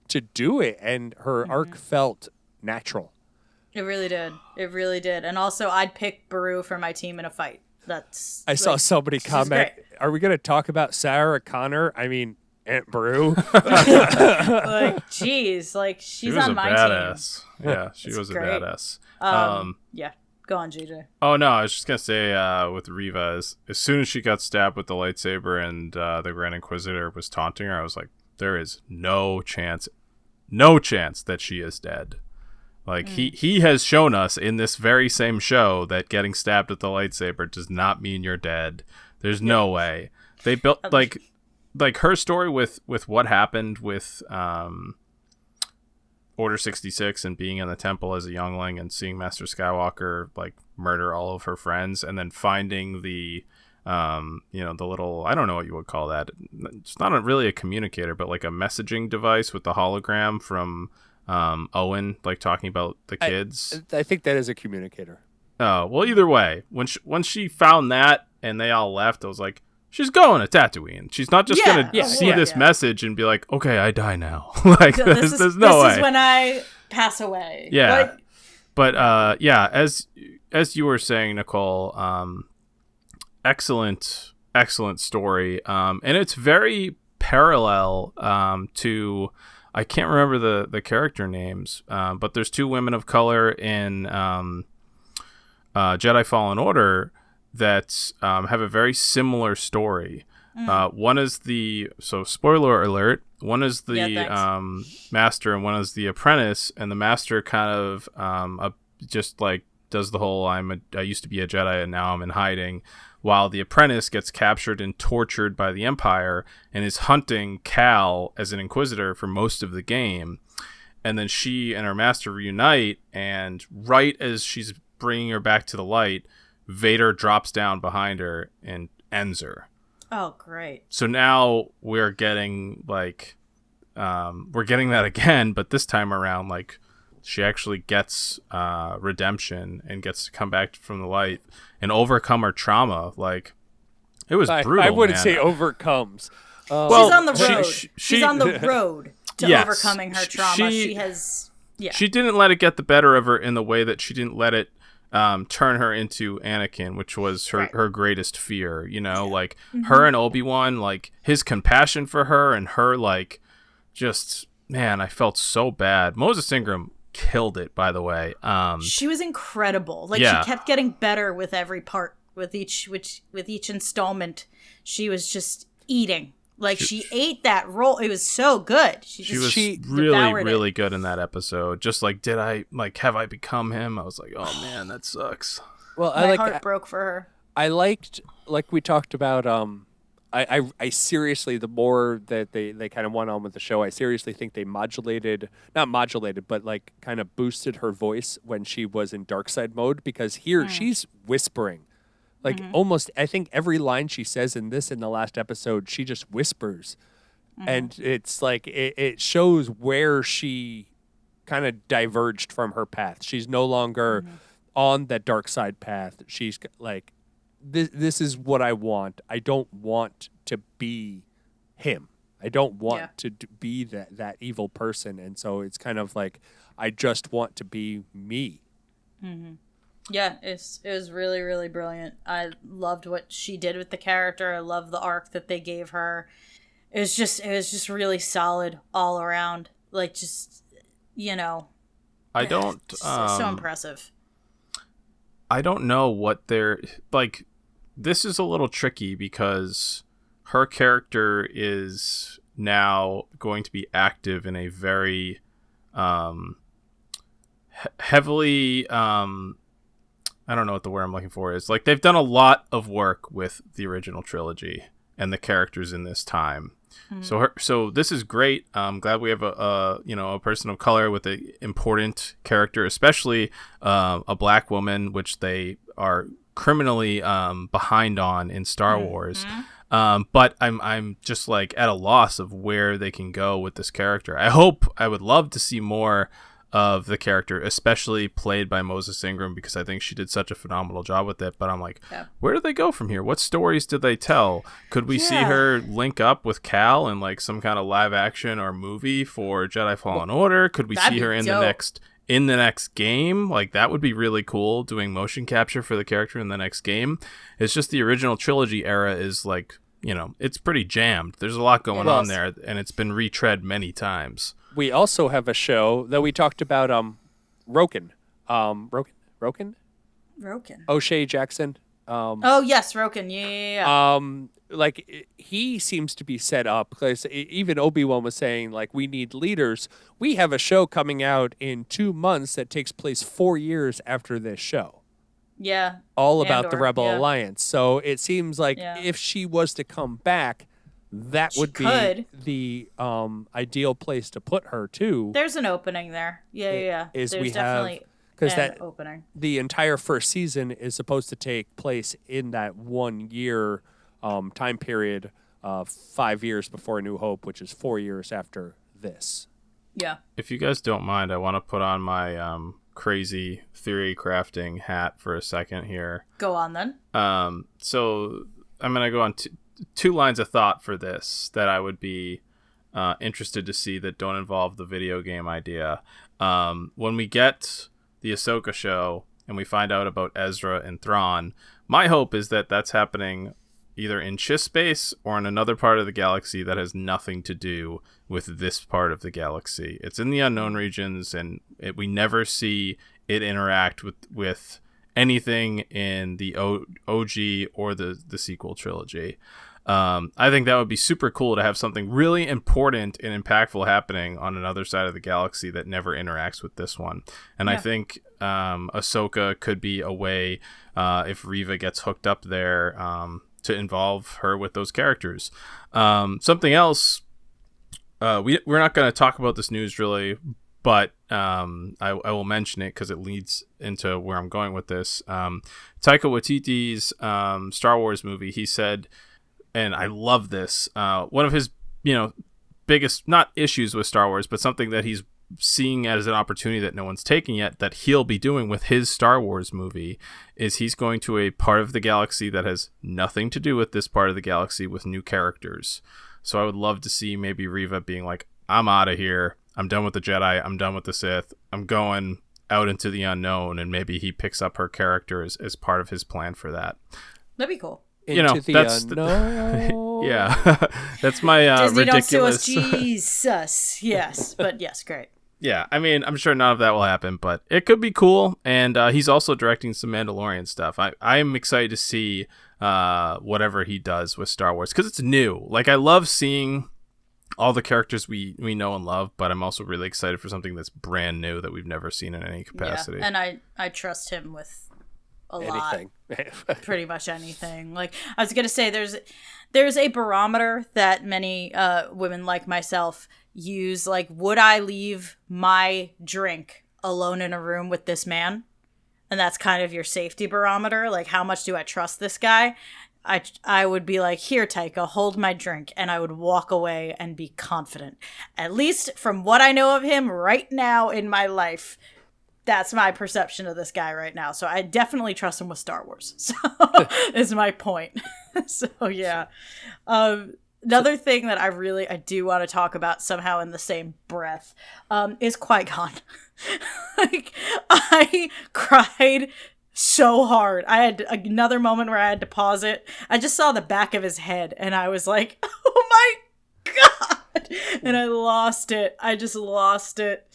to do it. And her arc felt natural. It really did. It really did. And also, I'd pick Beru for my team in a fight. I saw somebody comment, are we going to talk about Sarah Connor? I mean, Aunt Beru. Like, geez, like she's on my badass team. Yeah, she was great. a badass. Yeah, go on, JJ. Oh no, I was just gonna say with Reva, as soon as she got stabbed with the lightsaber and the Grand Inquisitor was taunting her, I was like, there is no chance that she is dead. Like he has shown us in this very same show that getting stabbed with the lightsaber does not mean you're dead. There's no way. They built like her story with what happened with Order 66 and being in the temple as a youngling and seeing Master Skywalker like murder all of her friends and then finding the the little, I don't know what you would call that. It's not really a communicator, but like a messaging device with the hologram from Owen, like talking about the kids. I think that is a communicator. Oh, well, either way, when she found that and they all left, I was like, she's going to Tatooine. She's not just going to see this message and be like, okay, I die now. Like, there's no way. This is when I pass away. Yeah. Like, but, as you were saying, Nicole, excellent story. And it's very parallel to, I can't remember the character names, but there's two women of color in Jedi Fallen Order that have a very similar story. One is so spoiler alert, one is the master and one is the apprentice, and the master kind of just like does the whole I used to be a Jedi and now I'm in hiding, while the apprentice gets captured and tortured by the Empire and is hunting Cal as an Inquisitor for most of the game. And then she and her master reunite, and right as she's bringing her back to the light, Vader drops down behind her and ends her. Oh, great. So now we're getting that again, but this time around, like, she actually gets redemption and gets to come back from the light and overcome her trauma. Like, it was brutal. I wouldn't say overcomes. She's on the road. She's on the road to overcoming her trauma. She didn't let it get the better of her in the way that she didn't let it turn her into Anakin, which was her greatest fear, like her and Obi-Wan, like his compassion for her and her, like, just, man, I felt so bad. Moses Ingram killed it, by the way. She was incredible. Like, she kept getting better with every part with each installment, she was just eating. Like, she ate that roll. It was so good. She was really good in that episode. Just like, have I become him? I was like, oh man, that sucks. Well, my heart broke for her. I liked, like we talked about, I seriously, the more that they kind of went on with the show, I seriously think they not modulated, but like kind of boosted her voice when she was in dark side mode, because here she's whispering. Like almost, I think every line she says in the last episode, she just whispers. And it's like, it shows where she kind of diverged from her path. She's no longer on that dark side path. She's like, this is what I want. I don't want to be him. I don't want to be that evil person. And so it's kind of like, I just want to be me. Mm-hmm. Yeah, it was really, really brilliant. I loved what she did with the character. I love the arc that they gave her. It was just really solid all around. Like, just, I don't so impressive. I don't know what they're like. This is a little tricky because her character is now going to be active in a very heavily I don't know what the word I'm looking for is. Like, they've done a lot of work with the original trilogy and the characters in this time. So this is great. I'm glad we have a person of color with an important character, especially a black woman, which they are criminally behind on in Star Wars. But I'm just like at a loss of where they can go with this character. I would love to see more of the character, especially played by Moses Ingram, because I think she did such a phenomenal job with it. But I'm like, where do they go from here? What stories did they tell? Could we see her link up with Cal in like some kind of live action or movie for Jedi Fallen Order? Could we see her in the next game? Like, that would be really cool, doing motion capture for the character in the next game. It's just the original trilogy era is like, it's pretty jammed. There's a lot going on there, and it's been retread many times. We also have a show that we talked about, Roken. Roken? O'Shea Jackson. Oh, yes, Roken. Yeah. Like, he seems to be set up, because even Obi-Wan was saying, like, we need leaders. We have a show coming out in 2 months that takes place 4 years after this show. Yeah. All about the Rebel Alliance. So it seems like if she was to come back, that would be the ideal place to put her too. There's an opening there. Yeah. There's we definitely because that opening. The entire first season is supposed to take place in that 1 year time period, 5 years before A New Hope, which is 4 years after this. Yeah. If you guys don't mind, I want to put on my crazy theory crafting hat for a second here. Go on then. So I'm gonna go on two lines of thought for this that I would be interested to see that don't involve the video game idea. When we get the Ahsoka show and we find out about Ezra and Thrawn, my hope is that that's happening either in Chiss space or in another part of the galaxy that has nothing to do with this part of the galaxy. It's in the unknown regions, and we never see it interact with anything in the OG or the sequel trilogy. I think that would be super cool to have something really important and impactful happening on another side of the galaxy that never interacts with this one. And I think Ahsoka could be a way, if Reva gets hooked up there, to involve her with those characters. Something else, we're not going to talk about this news really, but I will mention it because it leads into where I'm going with this. Taika Waititi's Star Wars movie, he said, and I love this, one of his biggest, not issues with Star Wars, but something that he's seeing as an opportunity that no one's taken yet, that he'll be doing with his Star Wars movie, is he's going to a part of the galaxy that has nothing to do with this part of the galaxy with new characters. So I would love to see maybe Reva being like, I'm out of here. I'm done with the Jedi. I'm done with the Sith. I'm going out into the unknown. And maybe he picks up her character as part of his plan for that. That'd be cool. Into the unknown. Yeah. That's my Disney ridiculous. Don't sue us, Jesus. Yes. But yes, great. Yeah, I mean, I'm sure none of that will happen, but it could be cool. And he's also directing some Mandalorian stuff. I am excited to see whatever he does with Star Wars, because it's new. Like, I love seeing all the characters we know and love, but I'm also really excited for something that's brand new that we've never seen in any capacity. Yeah, and I trust him with anything. Pretty much anything. Like, I was gonna say, there's a barometer that many women like myself use. Like, would I leave my drink alone in a room with this man? And that's kind of your safety barometer. Like, how much do I trust this guy? I would be like, here, Taika, hold my drink, and I would walk away and be confident. At least from what I know of him right now in my life, that's my perception of this guy right now. So I definitely trust him with Star Wars. So is my point. So yeah. Another thing that I do want to talk about somehow in the same breath is Qui-Gon. Like, I cried so hard. I had another moment where I had to pause it. I just saw the back of his head and I was like, oh my God. And I lost it. I just lost it.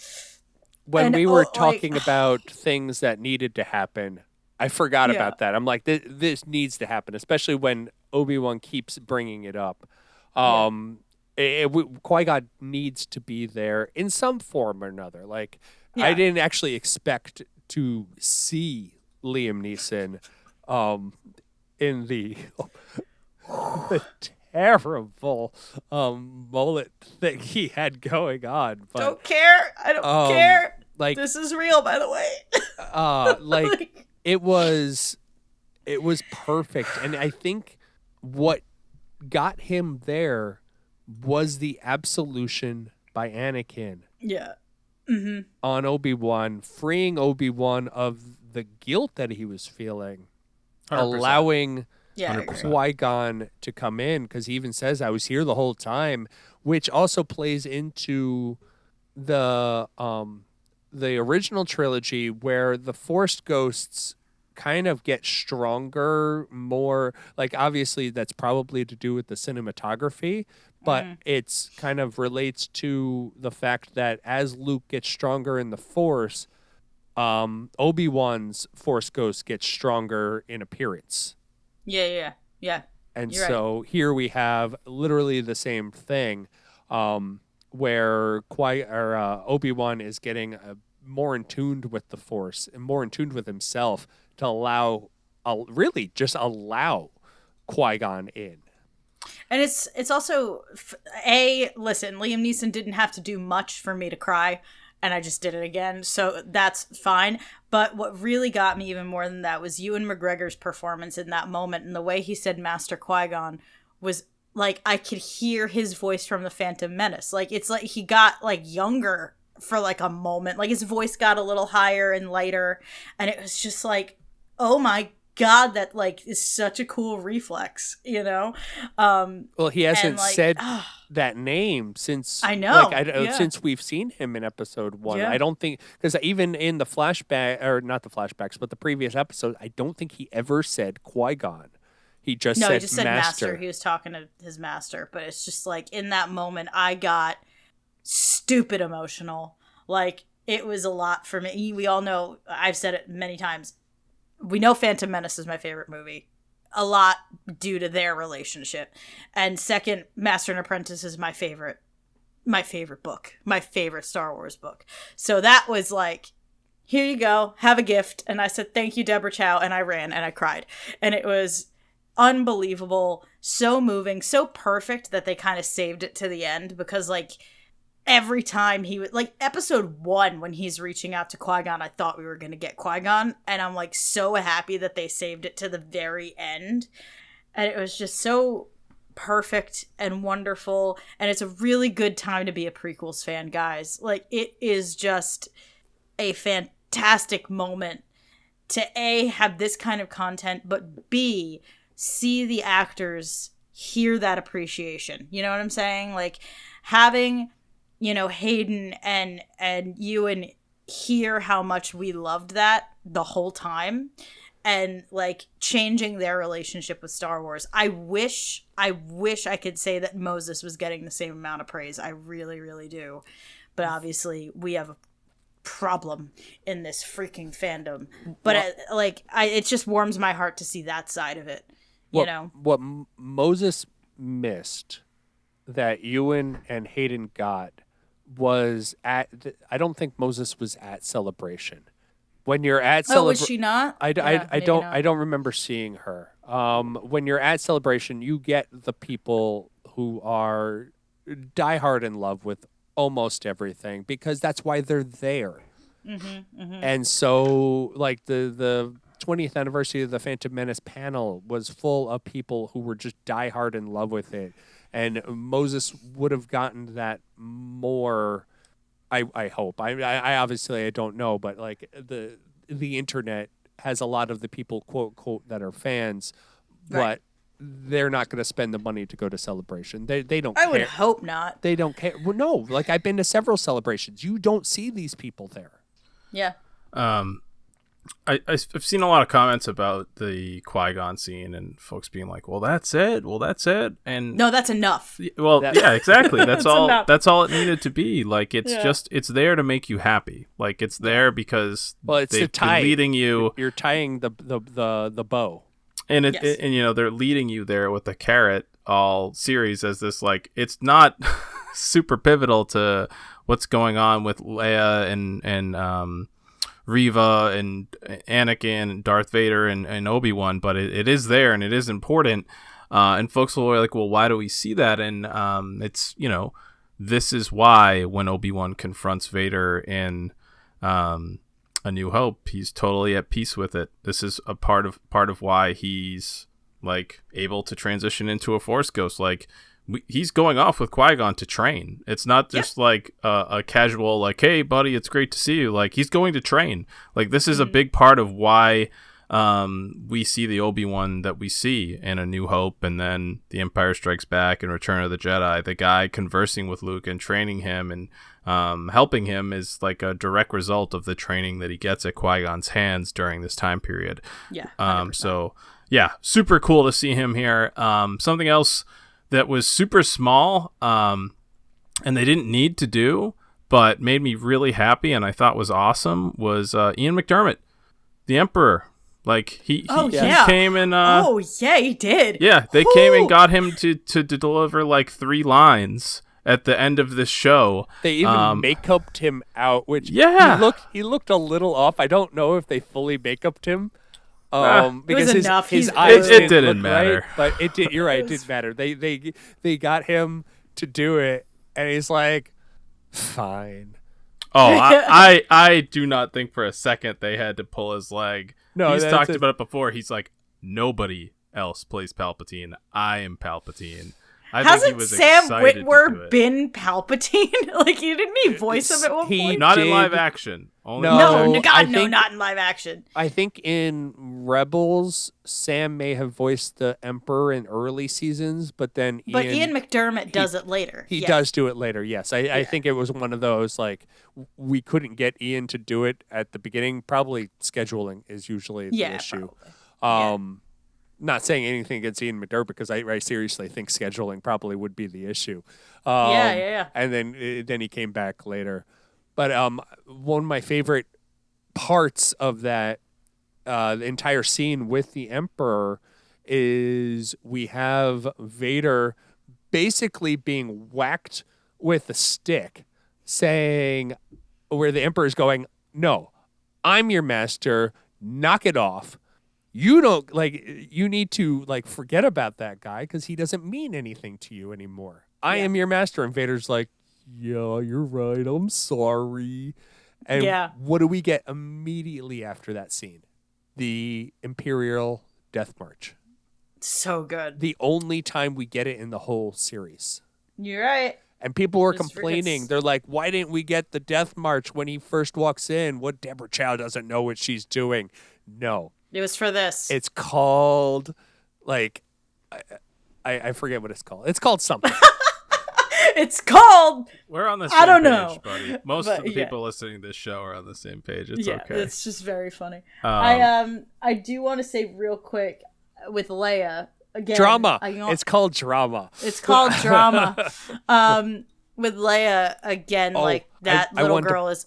When we were talking about things that needed to happen, I forgot about that. I'm like, this needs to happen, especially when Obi-Wan keeps bringing it up. Qui-Gon needs to be there in some form or another. Like, I didn't actually expect to see Liam Neeson in the terrible mullet thing he had going on. But, don't care. I don't care. Like, this is real, by the way. Like, it was perfect. And I think what got him there was the absolution by Anakin. Yeah. Mm-hmm. On Obi-Wan, freeing Obi-Wan of the guilt that he was feeling, 100%. Allowing Qui-Gon to come in, because he even says, I was here the whole time, which also plays into the original trilogy, where the Force ghosts kind of get stronger, more, like, obviously that's probably to do with the cinematography, but it's kind of relates to the fact that as Luke gets stronger in the Force, Obi-Wan's Force ghost gets stronger in appearance. Yeah. And you're right. Here we have literally the same thing, where Obi-Wan is getting more in tune with the Force and more in tune with himself to allow Qui-Gon in. And it's also, listen, Liam Neeson didn't have to do much for me to cry, and I just did it again, so that's fine. But what really got me even more than that was Ewan McGregor's performance in that moment, and the way he said Master Qui-Gon was, like, I could hear his voice from The Phantom Menace. Like, it's like he got, like, younger for, like, a moment. Like, his voice got a little higher and lighter, and it was just like, oh my God, that, like, is such a cool reflex, you know? Well, he hasn't said that name since, I know, since we've seen him in episode 1. Yeah. I don't think, because even in the flashback, or not the flashbacks, but the previous episode, I don't think he ever said Qui-Gon. He just said master. He was talking to his master, but it's just like, in that moment, I got stupid emotional. Like, it was a lot for me. We all know, I've said it many times, we know Phantom Menace is my favorite movie, a lot due to their relationship. And second, Master and Apprentice is my favorite book, my favorite Star Wars book. So that was like, here you go, have a gift. And I said, thank you, Deborah Chow. And I ran and I cried. And it was unbelievable, so moving, so perfect that they kind of saved it to the end, because, like, every time he would, like, episode 1, when he's reaching out to Qui-Gon, I thought we were going to get Qui-Gon, and I'm, like, so happy that they saved it to the very end. And it was just so perfect and wonderful, and it's a really good time to be a prequels fan, guys. Like, it is just a fantastic moment to A, have this kind of content, but B, see the actors hear that appreciation. You know what I'm saying? Like, having, you know, Hayden and Ewan hear how much we loved that the whole time, and, like, changing their relationship with Star Wars. I wish I could say that Moses was getting the same amount of praise. I really, really do. but obviously we have a problem in this freaking fandom. But it just warms my heart to see that side of it. What Moses missed that Ewan and Hayden got was I don't think Moses was at Celebration. When you're at was she not? I don't remember seeing her. When you're at Celebration, you get the people who are diehard in love with almost everything because that's why they're there. And so, like the 20th anniversary of the Phantom Menace panel was full of people who were just diehard in love with it, and Moses would have gotten that more. I hope. I obviously I don't know, but like the internet has a lot of the people quote that are fans, but they're not going to spend the money to go to Celebration. They don't. I would hope not. They don't care. Well, no. Like I've been to several celebrations. You don't see these people there. Yeah. I've seen a lot of comments about the Qui-Gon scene and folks being like, "Well, that's it. And no, that's enough. Well, yeah, exactly. That's all. Enough. That's all it needed to be. Like, it's there to make you happy. Like, it's there because it's been leading you. You're tying the bow, and and they're leading you there with a carrot all series as this like it's not super pivotal to what's going on with Leia and Reva and Anakin and Darth Vader and Obi-Wan, but it is there and it is important. And folks will be like, well, why do we see that? And it's, this is why when Obi-Wan confronts Vader in A New Hope, he's totally at peace with it. This is a part of why he's like able to transition into a Force ghost. Like he's going off with Qui-Gon to train. It's not just like a casual like, hey buddy, it's great to see you. Like he's going to train. Like this is a big part of why we see the Obi-Wan that we see in A New Hope, and then The Empire Strikes Back and Return of the Jedi. The guy conversing with Luke and training him and helping him is like a direct result of the training that he gets at Qui-Gon's hands during this time period. Yeah. So yeah, super cool to see him here. Something else that was super small and they didn't need to do but made me really happy and I thought was awesome was Ian McDermott, the Emperor. Like he came and he did. Yeah, they came and got him to deliver like 3 lines at the end of this show. They even make-upped him out, which he looked a little off. I don't know if they fully make-upped him. Because it was enough. His eyes it didn't matter. Right, but it did. You're right. It didn't matter. They got him to do it, and he's like, fine. Oh, I do not think for a second they had to pull his leg. No, he's talked about it before. He's like, nobody else plays Palpatine. I am Palpatine. Hasn't Sam Witwer been Palpatine? Like, didn't he voice him at one point? Not in live action. Not in live action. I think in Rebels, Sam may have voiced the Emperor in early seasons, but then Ian McDermott does it later. He does do it later, yes. I think it was one of those, like, we couldn't get Ian to do it at the beginning. Probably scheduling is usually the issue. Not saying anything against Ian McDermott because I seriously think scheduling probably would be the issue. And then he came back later. But one of my favorite parts of that the entire scene with the Emperor is we have Vader basically being whacked with a stick, saying, where the Emperor's going, no, I'm your master, knock it off. You don't, you need to, forget about that guy because he doesn't mean anything to you anymore. I am your master. And Vader's like, yeah, you're right. I'm sorry. And what do we get immediately after that scene? The Imperial Death March. So good. The only time we get it in the whole series. You're right. And people were complaining. They're like, why didn't we get the Death March when he first walks in? What, Deborah Chow doesn't know what she's doing. No. It was for this. It's called, I forget what it's called. It's called something. It's called. We're on the same page, I don't know, buddy. Most of the people listening to this show are on the same page. It's okay. It's just very funny. I do want to say real quick with Leia again. Drama. It's called drama. It's called drama. with Leia again, like that little girl is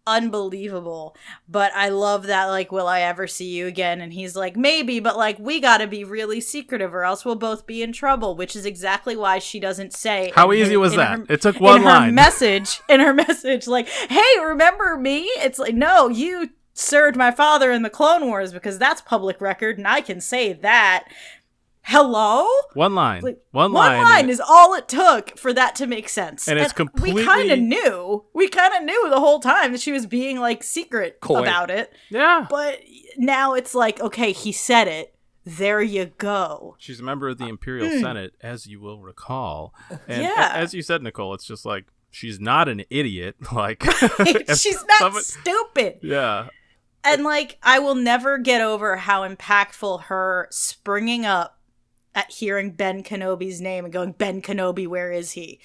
unbelievable. But I love that, like, will I ever see you again? And he's like, maybe, but like, we gotta be really secretive or else we'll both be in trouble, which is exactly why she doesn't say. How easy was that? It took one line. In her message, like, hey, remember me? It's like, no, you served my father in the Clone Wars because that's public record and I can say that. Hello? One line. Like, one line is all it took for that to make sense. And it's completely... We kind of knew the whole time that she was being, like, secret about it. Yeah. But now it's like, okay, he said it. There you go. She's a member of the Imperial Senate, as you will recall. And as you said, Nicole, it's just like, she's not an idiot. Like, she's not stupid. Yeah. And, like, I will never get over how impactful her springing up at hearing Ben Kenobi's name and going, Ben Kenobi, where is he?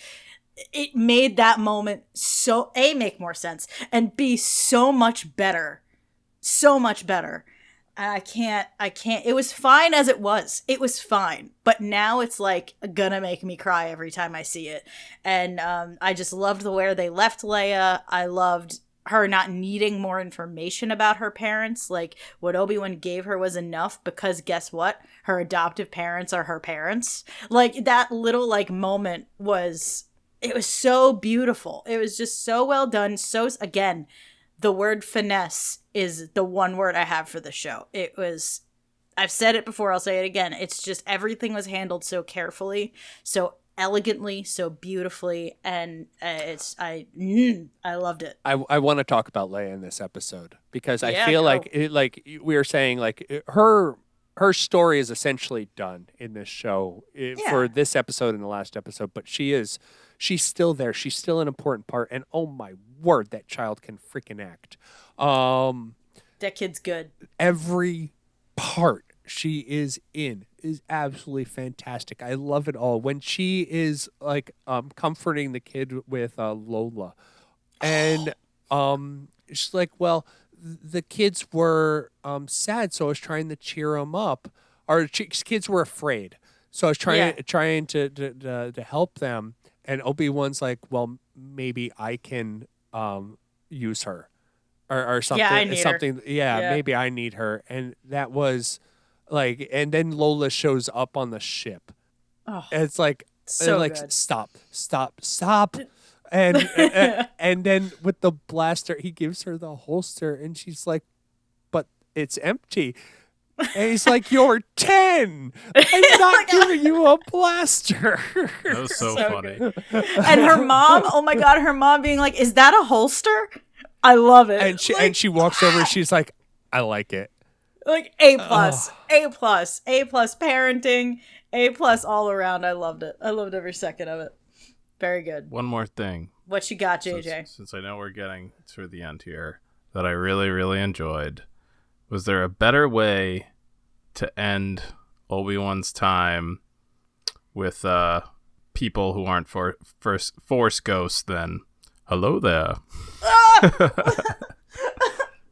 It made that moment so, A, make more sense, and B, so much better. So much better. And I can't, it was fine as it was. It was fine. But now it's, like, gonna make me cry every time I see it. And I just loved the way they left Leia. I loved her not needing more information about her parents. Like, what Obi-Wan gave her was enough because guess what? Her adoptive parents are her parents. Like, that little, like, moment was so beautiful. It was just so well done. So, again, the word finesse is the one word I have for the show. It was, I've said it before, I'll say it again. It's just everything was handled so carefully, so elegantly, so beautifully, and I loved it. I want to talk about Leia in this episode because I feel like we were saying, like, her story is essentially done in this show for this episode and the last episode, but she's still there. She's still an important part, and oh my word, that child can freaking act. That kid's good. Every part she is in is absolutely fantastic. I love it all. When she is, like, comforting the kid with Lola, and she's like, well, the kids were sad, so I was trying to cheer them up. Or kids were afraid, so I was trying to help them. And Obi-Wan's like, well, maybe I can use her or something. Yeah, I need something. her. Yeah, maybe I need her. And that was like, and then Lola shows up on the ship. Oh, and it's like, good. Stop. And and then with the blaster, he gives her the holster, and she's like, but it's empty. And he's like, you're 10. I'm not giving you a blaster. That was so funny. And her mom, oh my God, her mom being like, is that a holster? I love it. And she walks over, she's like, I like it. Like, A+, A+, A+ parenting, A+ all around. I loved it. I loved every second of it. Very good. One more thing. What you got, JJ? Since I know we're getting to the end here, that I really, really enjoyed. Was there a better way to end Obi-Wan's time with people who aren't Force ghosts than hello there?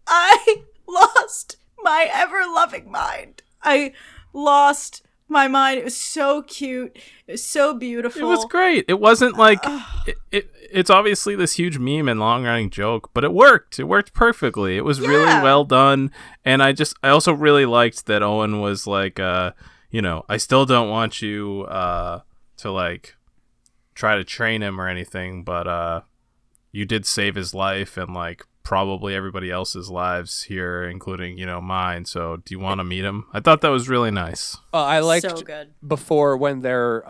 I lost my ever-loving mind. I lost my mind. It was so cute. It was so beautiful. It was great. It wasn't like it's obviously this huge meme and long-running joke, but it worked. It worked perfectly. It was really well done, and I also really liked that Owen was like, I still don't want you to, like, try to train him or anything, but you did save his life and, like, probably everybody else's lives here, including, mine. So do you want to meet him? I thought that was really nice. I liked so good. Before when they're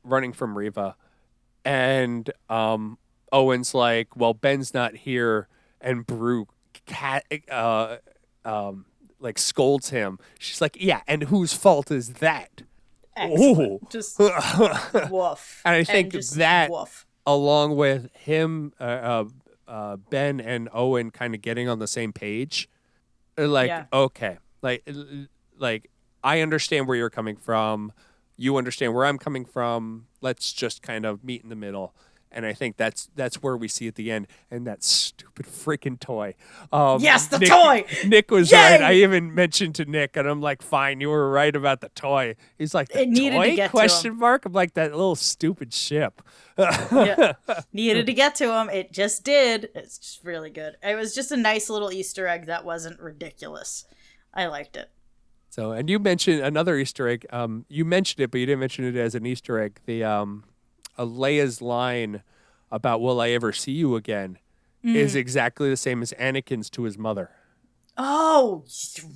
running from Reva, and Owen's like, well, Ben's not here, and Brew like scolds him. She's like, yeah, and whose fault is that? Excellent. Ooh. Just woof. And I think that woof. Along with him, Ben and Owen kind of getting on the same page, okay, like I understand where you're coming from, you understand where I'm coming from. Let's just kind of meet in the middle, And I think that's where we see at the end, and that stupid freaking toy. Yes, the toy! Nick was Yay! right. I even mentioned to Nick, and I'm like, fine, you were right about the toy. He's like, the It needed to toy? get to Question him. mark? I'm like, that little stupid ship. Yeah. Needed to get to him. It just did. It's just really good. It was just a nice little Easter egg that wasn't ridiculous. I liked it. So, and you mentioned another Easter egg. You mentioned it, but you didn't mention it as an Easter egg. The Leia's line about "Will I ever see you again?" is exactly the same as Anakin's to his mother. Oh,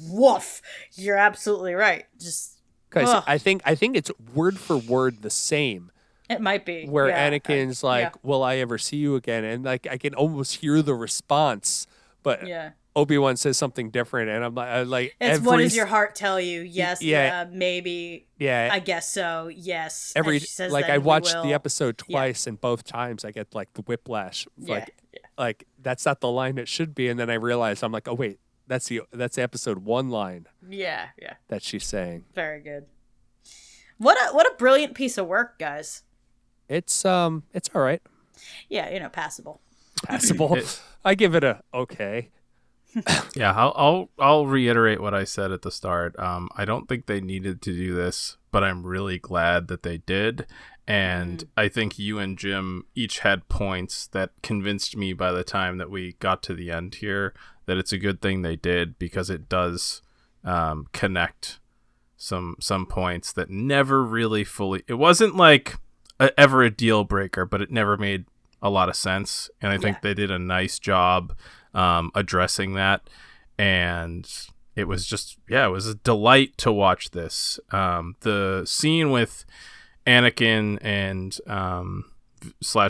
woof! You're absolutely right. Just Because I think it's word for word the same. it might be Where yeah, Anakin's like, "Will I ever see you again?" And like I can almost hear the response, but yeah. Obi-Wan says something different, and I'm like, It's what does your heart tell you? Yes, Yeah. maybe. Yeah, I guess so. Yes. every And she says like that I he watched will. the episode twice, and both times I get like the whiplash. Yeah. Like that's not the line it should be, and then I realize I'm like, oh wait, that's the episode 1 line Yeah. that she's saying. Very good. What a brilliant piece of work, guys. It's all right, Yeah, passable. passable. I give it a okay. Yeah, I'll reiterate what I said at the start. I don't think they needed to do this, but I'm really glad that they did. And I think you and Jim each had points that convinced me by the time that we got to the end here that it's a good thing they did, because it does connect some points that never really fully. It wasn't like ever a deal breaker, but it never made a lot of sense. And I think they did a nice job addressing that, and it was just it was a delight to watch this. The scene with Anakin and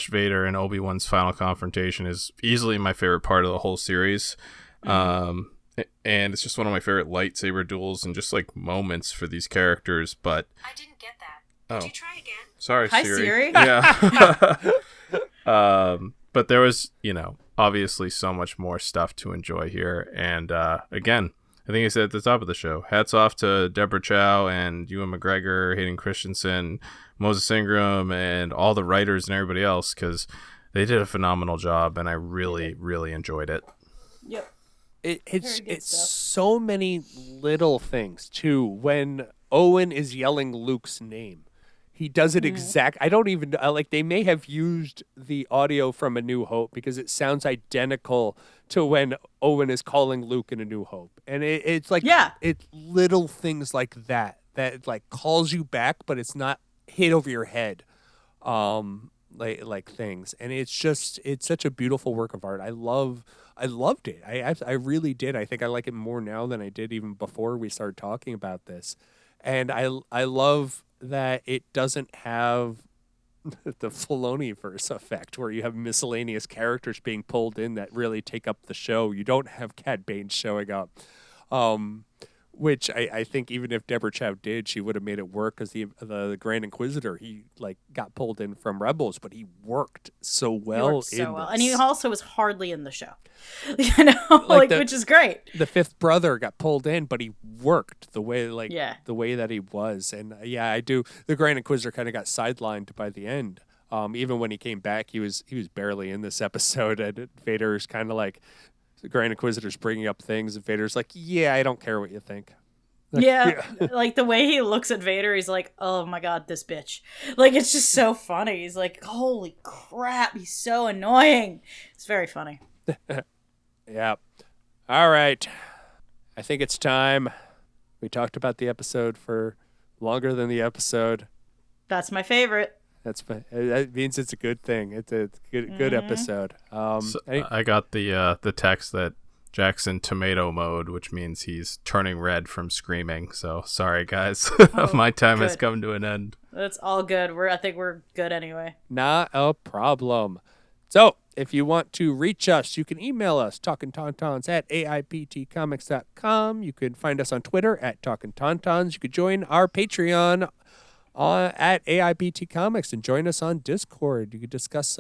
/ Vader and Obi-Wan's final confrontation is easily my favorite part of the whole series, and it's just one of my favorite lightsaber duels and just like moments for these characters. But I didn't get that. Could you try again? Sorry, Hi, Siri. Siri. Yeah. But there was, obviously so much more stuff to enjoy here. And again, I think I said at the top of the show, hats off to Deborah Chow and Ewan McGregor, Hayden Christensen, Moses Ingram, and all the writers and everybody else, because they did a phenomenal job, and I really, really enjoyed it. Yep. It's Very good stuff. so many little things too. When Owen is yelling Luke's name, he does it exact. I don't even like. They may have used the audio from A New Hope because it sounds identical to when Owen is calling Luke in A New Hope, and it's like it's little things like that like calls you back, but it's not hit over your head, like things. And it's such a beautiful work of art. I loved it. I really did. I think I like it more now than I did even before we started talking about this, and I love that it doesn't have the Filoniverse effect where you have miscellaneous characters being pulled in that really take up the show. You don't have Cad Bane showing up, which I think even if Deborah Chow did, she would have made it work, because the Grand Inquisitor, he like got pulled in from Rebels, but he worked so well. And he also was hardly in the show, which is great. The fifth brother got pulled in, but he worked the way the way that he was. And I do. The Grand Inquisitor kind of got sidelined by the end. Even when he came back, he was barely in this episode, and Vader's kind of like, the Grand Inquisitor's bringing up things, and Vader's like, yeah, I don't care what you think. Like the way he looks at Vader, he's like, oh my god, this bitch. Like, it's just so funny. He's like, holy crap, he's so annoying. It's very funny. Yeah. All right. I think it's time. We talked about the episode for longer than the episode. That's my favorite. That means it's a good thing. It's a good episode. I got the text that Jack's in tomato mode, which means he's turning red from screaming. So sorry, guys. My time has come to an end. That's all good. I think we're good anyway. Not a problem. So if you want to reach us, you can email us, talkintauntauns@aiptcomics.com. You can find us on Twitter @talkintauntauns. You could join our Patreon at AIPT Comics and join us on Discord. You could discuss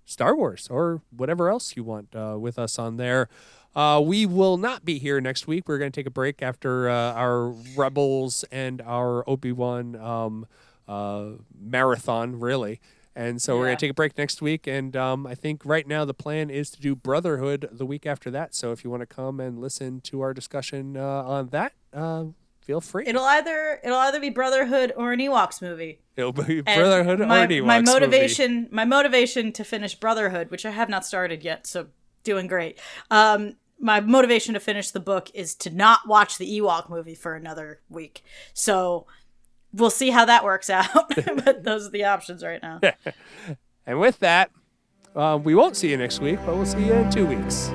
Star Wars or whatever else you want with us on there. We will not be here next week. We're going to take a break after our Rebels and our Obi-Wan marathon, really. And so we're going to take a break next week. And I think right now the plan is to do Brotherhood the week after that. So if you want to come and listen to our discussion on that, feel free. It'll either be Brotherhood or an Ewoks movie. It'll be Brotherhood or an Ewoks movie. My motivation to finish Brotherhood, which I have not started yet, so doing great. My motivation to finish the book is to not watch the Ewok movie for another week. So we'll see how that works out. But those are the options right now. And with that, we won't see you next week, but we'll see you in 2 weeks.